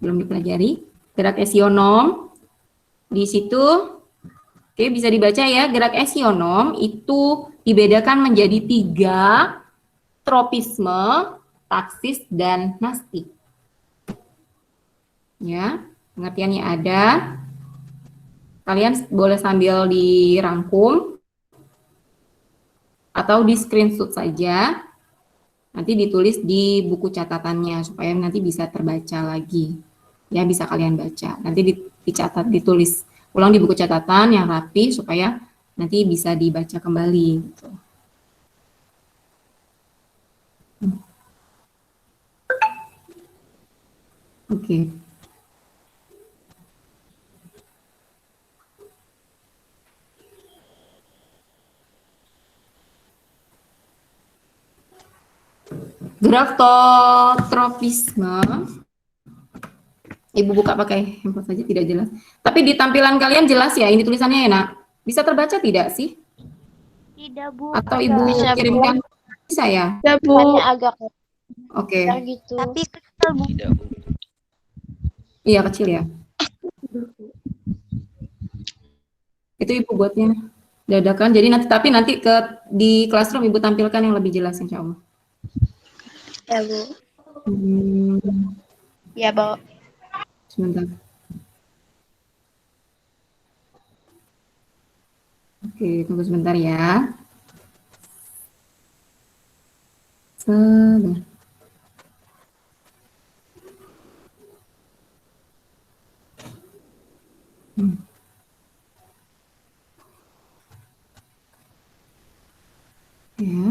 A: Belum dipelajari. Gerak esionom di situ oke, bisa dibaca ya. Gerak esionom itu dibedakan menjadi 3, tropisme, taksis, dan nasti. Ya, pengertiannya ada. Kalian boleh sambil dirangkum atau di screenshot saja. Nanti ditulis di buku catatannya supaya nanti bisa terbaca lagi. Ya, bisa kalian baca. Nanti dicatat, ditulis ulang di buku catatan yang rapi supaya nanti bisa dibaca kembali gitu. Oke. Gerak tropisme. Ibu buka pakai handphone saja tidak jelas. Tapi di tampilan kalian jelas ya ini tulisannya ya nak? Bisa terbaca tidak sih?
B: Tidak, Bu.
A: Atau ibu
E: Bisa, Bu.
A: kirimkan? Bisa ya?
E: Ya, Bu.
B: Hanya agak
A: Oke.
B: gitu.
D: Tapi kecil, Bu.
C: Tidak, Bu.
A: Iya kecil ya. Itu ibu buatnya dadakan. Jadi nanti di classroom ibu tampilkan yang lebih jelas insya Allah.
B: Ya, Bu.
E: Ya, Bu.
A: Sebentar. Oke, tunggu sebentar ya. Sebentar. Ya.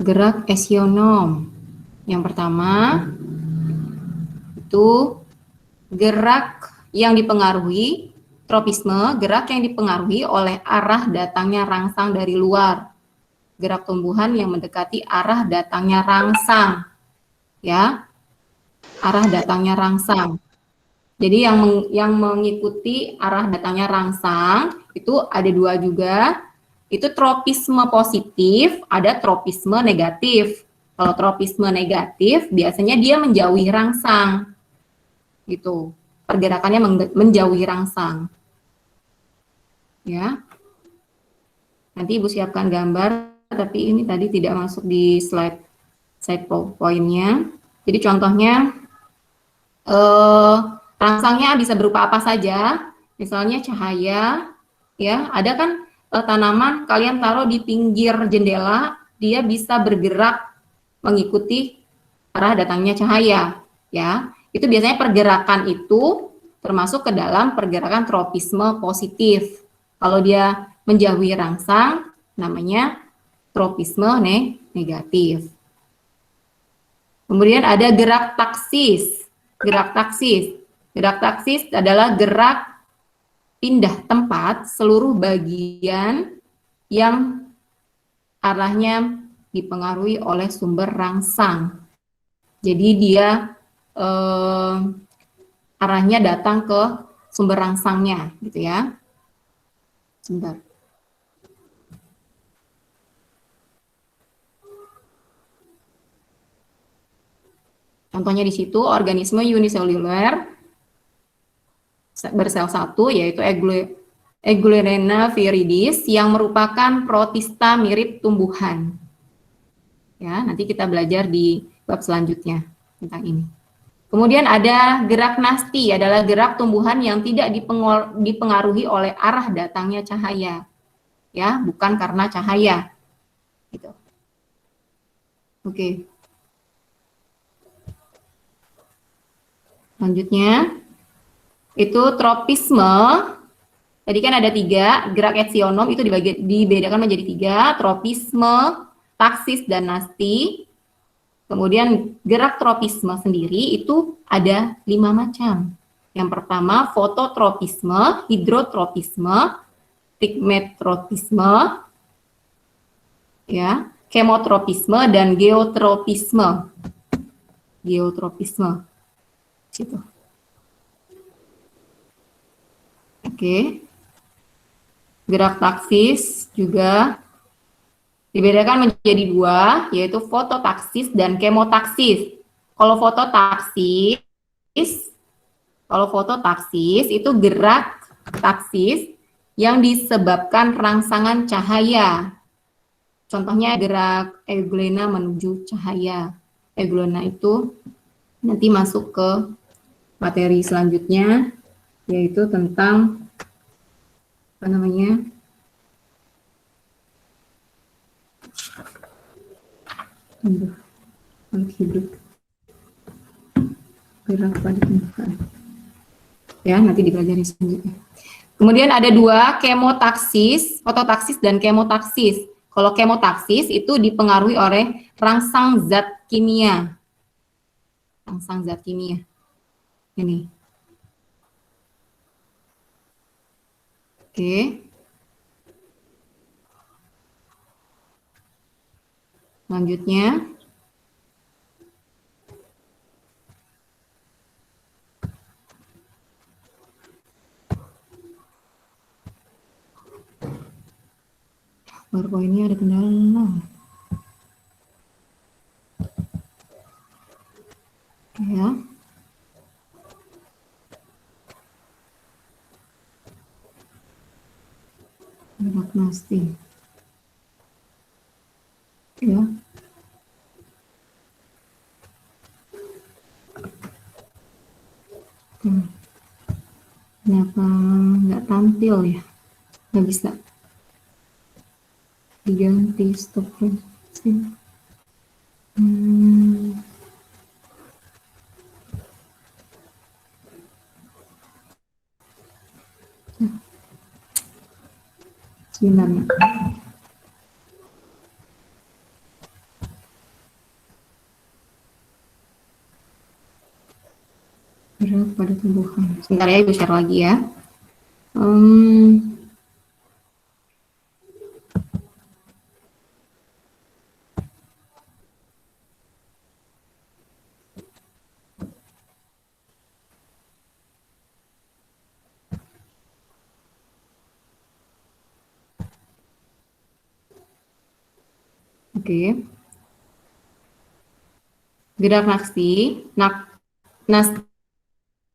A: Gerak esionom. Yang pertama itu gerak yang dipengaruhi tropisme, gerak yang dipengaruhi oleh arah datangnya rangsang dari luar. Gerak tumbuhan yang mendekati arah datangnya rangsang. Ya. Arah datangnya rangsang. Jadi yang mengikuti arah datangnya rangsang itu ada 2 juga. Itu tropisme positif, ada tropisme negatif. Kalau tropisme negatif biasanya dia menjauhi rangsang. Gitu. Pergerakannya menjauhi rangsang. Ya. Nanti Ibu siapkan gambar, tapi ini tadi tidak masuk di slide PowerPoint-nya. Jadi contohnya rangsangnya bisa berupa apa saja, misalnya cahaya, ya. Ada kan tanaman kalian taruh di pinggir jendela, dia bisa bergerak mengikuti arah datangnya cahaya, ya. Itu biasanya pergerakan itu termasuk ke dalam pergerakan tropisme positif. Kalau dia menjauhi rangsang, namanya tropisme negatif. Kemudian ada gerak taksis. Gerak taksis. Gerak taksis adalah gerak pindah tempat seluruh bagian yang arahnya dipengaruhi oleh sumber rangsang. Jadi dia arahnya datang ke sumber rangsangnya, gitu ya. Sebentar. Contohnya di situ organisme uniseluler bersel satu yaitu Eglurina viridis yang merupakan protista mirip tumbuhan. Ya, nanti kita belajar di bab selanjutnya tentang ini. Kemudian ada gerak nasti, adalah gerak tumbuhan yang tidak dipengaruhi oleh arah datangnya cahaya. Ya, bukan karena cahaya. Gitu. Oke. Selanjutnya, itu tropisme. Tadi kan ada 3, gerak eksionom itu dibedakan menjadi 3, tropisme, taksis, dan nasti. Kemudian gerak tropisme sendiri itu ada 5 macam. Yang pertama fototropisme, hidrotropisme, pigmetropisme, ya, kemotropisme, dan geotropisme. Geotropisme. Situ. Oke. Gerak taksis juga dibedakan menjadi 2, yaitu fototaksis dan kemotaksis. Kalau fototaksis itu gerak taksis yang disebabkan rangsangan cahaya. Contohnya gerak Eglurina menuju cahaya. Eglurina itu nanti masuk ke materi selanjutnya, yaitu tentang apa namanya? Hidup gerak pada tumbuhan. Ya, nanti dipelajari selanjutnya. Kemudian ada 2, kemotaksis, fototaksis dan kemotaksis. Kalau kemotaksis itu dipengaruhi oleh rangsang zat kimia. Rangsang zat kimia. Ini. Oke. Selanjutnya, PowerPoint ini ada kendala. Ya. Gerak nasti. Ya. Kenapa nggak tampil ya? Nggak bisa diganti stop recording. Sebentar ya. Gerak pada tumbuhan. Sebentar ya, Ibu share lagi ya. Oke. Gerak nasti, nasti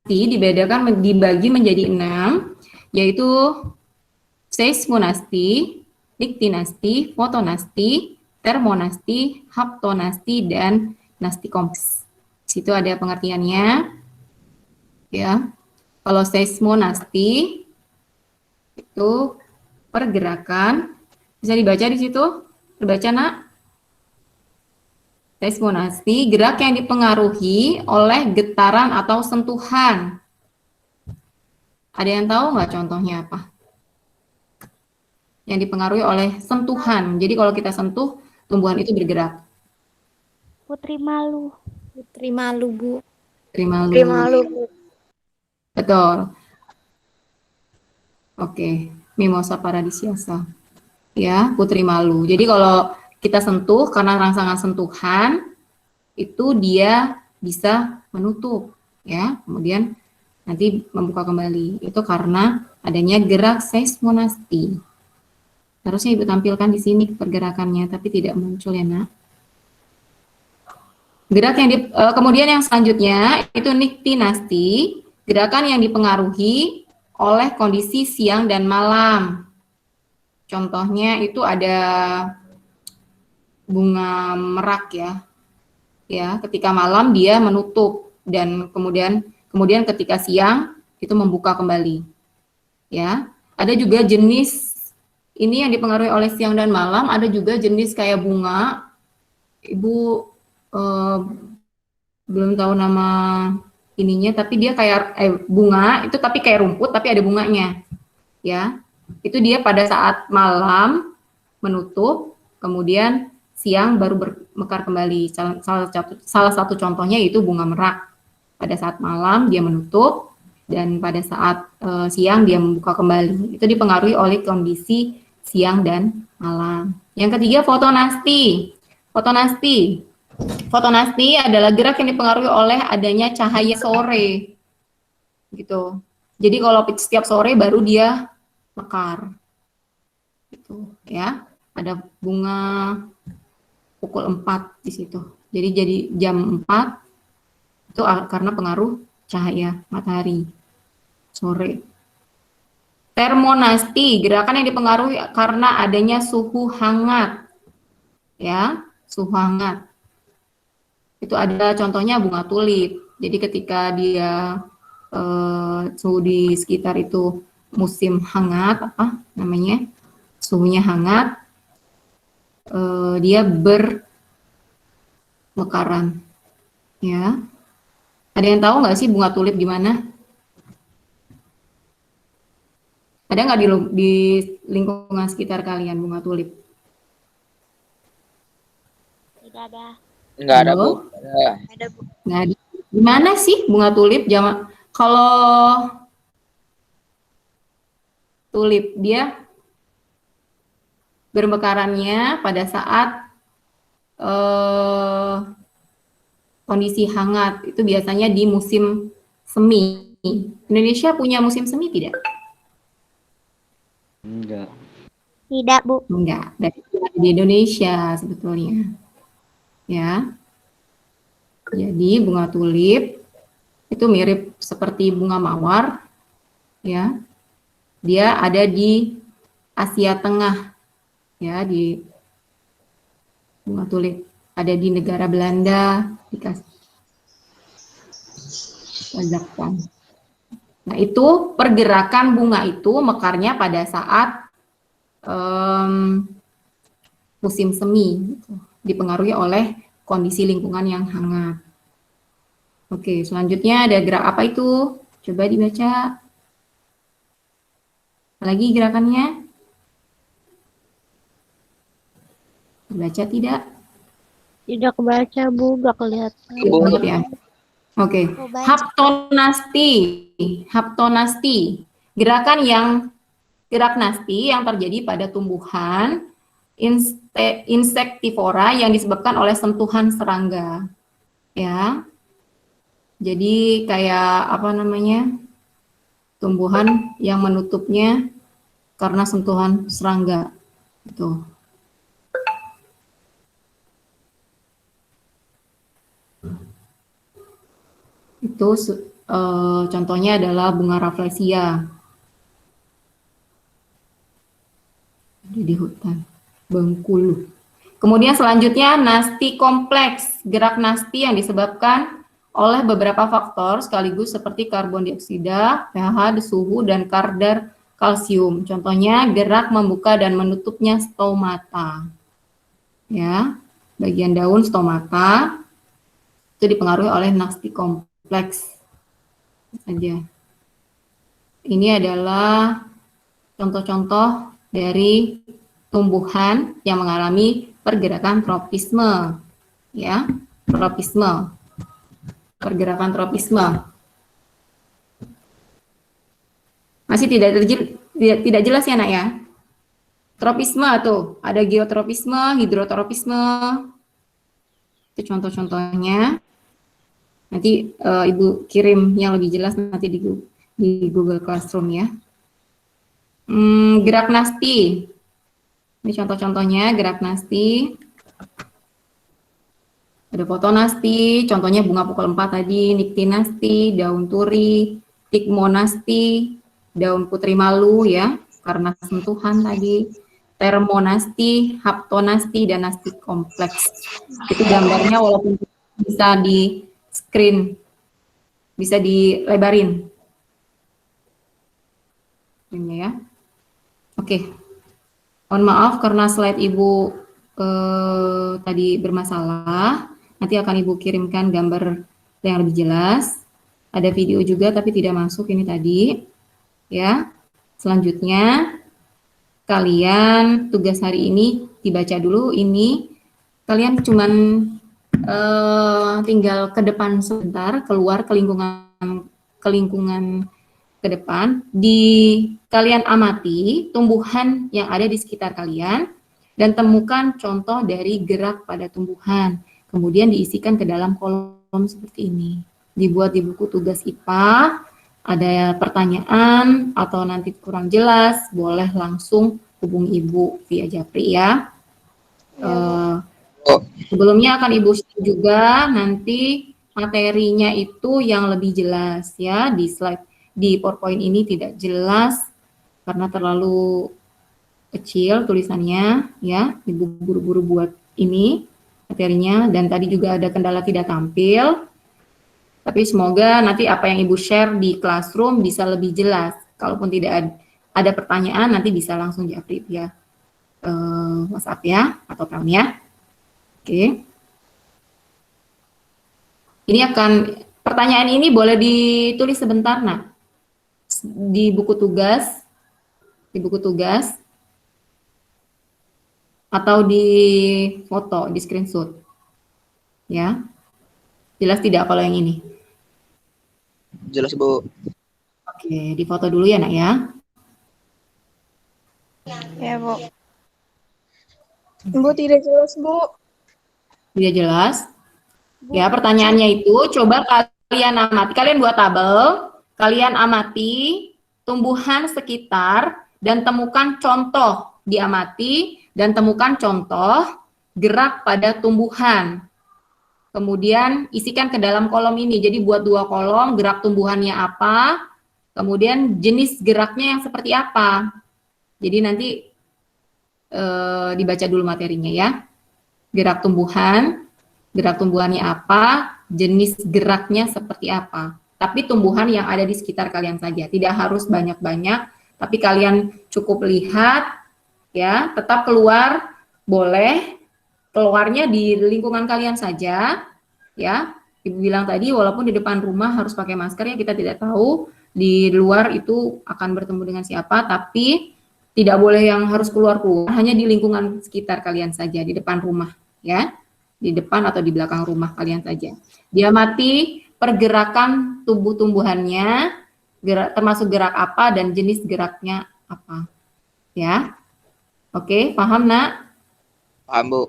A: dibagi menjadi 6, yaitu seismonasti, diktinasti, fotonasti, termonasti, haptonasti, dan nasti kompleks. Di situ ada pengertiannya. Ya. Kalau seismonasti itu pergerakan, bisa dibaca di situ? Terbaca, Nak? Seismonasti, gerak yang dipengaruhi oleh getaran atau sentuhan. Ada yang tahu nggak contohnya apa? Yang dipengaruhi oleh sentuhan. Jadi kalau kita sentuh, tumbuhan itu bergerak.
B: Putri malu.
F: Putri malu, Bu.
A: Putri malu.
F: Putri malu, Bu.
A: Betul. Oke, Mimosa paradisiasa. ya, putri malu. Jadi kalau kita sentuh karena rangsangan sentuhan itu dia bisa menutup, ya. Kemudian nanti membuka kembali. Itu karena adanya gerak seismonasti. Harusnya Ibu tampilkan di sini pergerakannya, tapi tidak muncul ya, Nak. Kemudian yang selanjutnya itu niktinasti, gerakan yang dipengaruhi oleh kondisi siang dan malam. Contohnya itu ada bunga merak ya. Ya, ketika malam dia menutup dan kemudian ketika siang itu membuka kembali. Ya. Ada juga jenis ini yang dipengaruhi oleh siang dan malam, ada juga jenis kayak bunga. Ibu belum tahu nama ininya, tapi dia kayak bunga itu tapi kayak rumput tapi ada bunganya. Ya. Itu dia pada saat malam menutup, kemudian siang baru bermekar kembali. Salah satu contohnya yaitu bunga merak. Pada saat malam dia menutup dan pada saat siang dia membuka kembali. Itu dipengaruhi oleh kondisi siang dan malam. Yang ketiga fotonasti. Fotonasti adalah gerak yang dipengaruhi oleh adanya cahaya sore. Gitu. Jadi kalau setiap sore baru dia mekar. Gitu, ya. Ada bunga pukul 4 di situ. Jadi jam 4 itu karena pengaruh cahaya matahari sore. Termonasti, gerakan yang dipengaruhi karena adanya suhu hangat. Ya, suhu hangat. Itu ada contohnya bunga tulip. Jadi ketika dia suhu di sekitar itu musim hangat, apa namanya? Suhunya hangat, dia bermekaran. Ya. Ada yang tahu nggak sih bunga tulip di mana? Ada nggak di lingkungan sekitar kalian bunga tulip?
B: Tidak ada.
C: Enggak ada, Bu.
B: Ada, Bu.
A: Nggak ada. Di mana sih bunga tulip? Kalau tulip dia bermekarannya pada saat kondisi hangat, itu biasanya di musim semi. Indonesia punya musim semi tidak?
C: Enggak.
B: Tidak, Bu.
A: Enggak, di Indonesia sebetulnya. Ya. Jadi bunga tulip itu mirip seperti bunga mawar, ya. Dia ada di Asia Tengah, ya, di bunga tulip ada di negara Belanda, di Kazakhstan. Nah, itu pergerakan bunga itu mekarnya pada saat musim semi, gitu. Dipengaruhi oleh kondisi lingkungan yang hangat. Oke, selanjutnya ada gerak apa itu? Coba dibaca. Lagi gerakannya? Dibaca tidak?
B: Tidak kebaca, Bu. Gak kelihatan.
A: Banget ya. Oke.
B: Mau baca.
A: Haptonasti. Gerak nasti yang terjadi pada tumbuhan insektivora yang disebabkan oleh sentuhan serangga. Ya. Jadi kayak apa namanya? Tumbuhan yang menutupnya karena sentuhan serangga. Gitu. Itu contohnya adalah bunga rafflesia. Di hutan Bengkulu. Kemudian selanjutnya nasti kompleks, gerak nasti yang disebabkan oleh beberapa faktor sekaligus seperti karbon dioksida, pH, suhu, dan kadar kalsium. Contohnya gerak membuka dan menutupnya stomata. Ya, bagian daun stomata itu dipengaruhi oleh nasti kompleks saja. Ini adalah contoh-contoh dari tumbuhan yang mengalami pergerakan tropisme, ya, tropisme, pergerakan tropisme. Masih tidak jelas ya, Nak ya? Tropisme tuh, ada geotropisme, hidrotropisme. Itu contoh-contohnya. Nanti Ibu kirim yang lebih jelas nanti di Google Classroom ya. Gerak nasti. Ini contoh-contohnya gerak nasti. Ada foto nasti, contohnya bunga pukul 4 tadi, niktinasti, daun turi, tikmonasti, daun putri malu ya, karena sentuhan tadi, termonasti, haptonasti, dan nasti kompleks. Itu gambarnya walaupun bisa di screen, bisa dilebarin. Screen-nya ya. Oke. Mohon maaf karena slide Ibu tadi bermasalah. Nanti akan Ibu kirimkan gambar yang lebih jelas. Ada video juga tapi tidak masuk ini tadi. Ya. Selanjutnya kalian tugas hari ini dibaca dulu ini. Kalian cuman tinggal ke depan sebentar, keluar ke lingkungan ke depan, kalian amati tumbuhan yang ada di sekitar kalian dan temukan contoh dari gerak pada tumbuhan. Kemudian diisikan ke dalam kolom seperti ini. Dibuat di buku tugas IPA, ada pertanyaan atau nanti kurang jelas, boleh langsung hubungi Ibu via Japri ya. Sebelumnya akan Ibu share juga nanti materinya itu yang lebih jelas ya, di slide di PowerPoint ini tidak jelas karena terlalu kecil tulisannya ya, Ibu buru-buru buat ini materinya, dan tadi juga ada kendala tidak tampil. Tapi semoga nanti apa yang Ibu share di Classroom bisa lebih jelas. Kalaupun tidak ada pertanyaan nanti bisa langsung Japri ya WhatsApp ya atau kami ya. Oke. Ini pertanyaan ini boleh ditulis sebentar nah. Di buku tugas atau di foto, di screenshot. Ya. Jelas tidak kalau yang ini?
C: Jelas, Bu.
A: Oke, di foto dulu ya, Nak ya.
E: Ya, Bu.
F: Bu, tidak jelas, Bu.
A: Tidak jelas? Ya, pertanyaannya itu coba kalian amati, kalian buat tabel, kalian amati tumbuhan sekitar dan temukan contoh, diamati dan temukan contoh gerak pada tumbuhan. Kemudian isikan ke dalam kolom ini. Jadi buat 2 kolom, gerak tumbuhannya apa, kemudian jenis geraknya yang seperti apa. Jadi nanti dibaca dulu materinya ya. Gerak tumbuhannya apa, jenis geraknya seperti apa. Tapi tumbuhan yang ada di sekitar kalian saja, tidak harus banyak-banyak, tapi kalian cukup lihat ya, tetap keluar boleh, keluarnya di lingkungan kalian saja ya. Ibu bilang tadi walaupun di depan rumah harus pakai masker ya, kita tidak tahu di luar itu akan bertemu dengan siapa, tapi tidak boleh yang harus keluar, hanya di lingkungan sekitar kalian saja, di depan rumah ya, di depan atau di belakang rumah kalian saja. Diamati pergerakan tumbuh-tumbuhannya, termasuk gerak apa dan jenis geraknya apa ya. Oke, paham Nak?
C: Paham, Bu.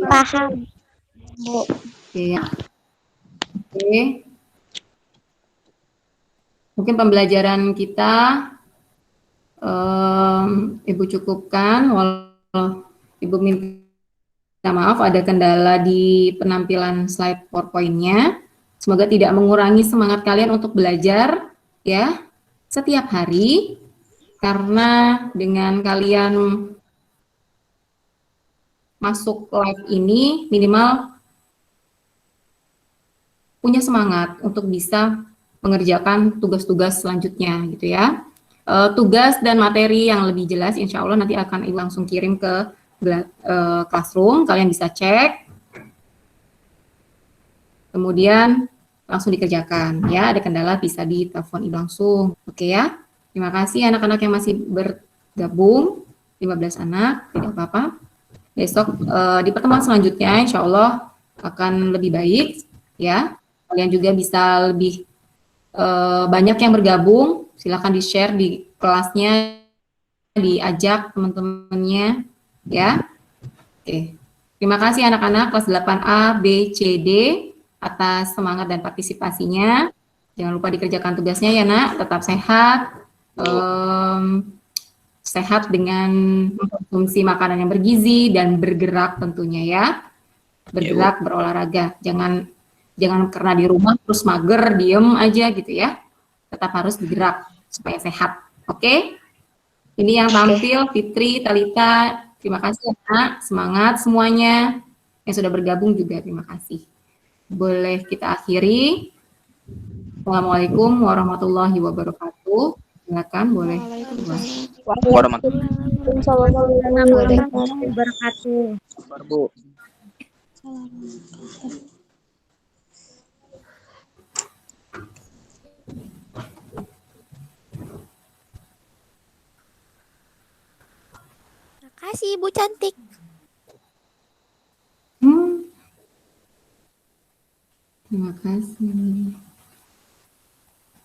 B: Paham.
E: Bu.
A: Oke ya. Oke. Mungkin pembelajaran kita Ibu cukupkan, walau Ibu minta maaf ada kendala di penampilan slide PowerPoint-nya. Semoga tidak mengurangi semangat kalian untuk belajar ya setiap hari, karena dengan kalian masuk live ini minimal punya semangat untuk bisa mengerjakan tugas-tugas selanjutnya gitu ya. Tugas dan materi yang lebih jelas insya Allah nanti akan Ibu langsung kirim ke Classroom, kalian bisa cek, kemudian langsung dikerjakan ya. Ada kendala bisa ditelepon Ibu langsung. Oke ya. Terima kasih anak-anak yang masih bergabung, 15 anak, tidak apa-apa. Besok di pertemuan selanjutnya insya Allah akan lebih baik ya. Kalian juga bisa lebih banyak yang bergabung, silakan di-share di kelasnya diajak teman-temannya ya. Oke. Terima kasih anak-anak kelas 8A, B, C, D atas semangat dan partisipasinya. Jangan lupa dikerjakan tugasnya ya nak, tetap sehat. Sehat dengan mengkonsumsi makanan yang bergizi dan bergerak tentunya ya. Bergerak, berolahraga. Jangan karena di rumah terus mager, diem aja gitu ya. Tetap harus bergerak supaya sehat. Oke? Ini yang tampil Fitri, Talita, terima kasih ya Nak. Semangat semuanya. Yang sudah bergabung juga terima kasih. Boleh kita akhiri. Assalamualaikum warahmatullahi wabarakatuh. Silakan boleh.
C: Warahmatullahi
B: wabarakatuh.
C: Bu.
F: Makasih Ibu cantik.
A: Terima kasih.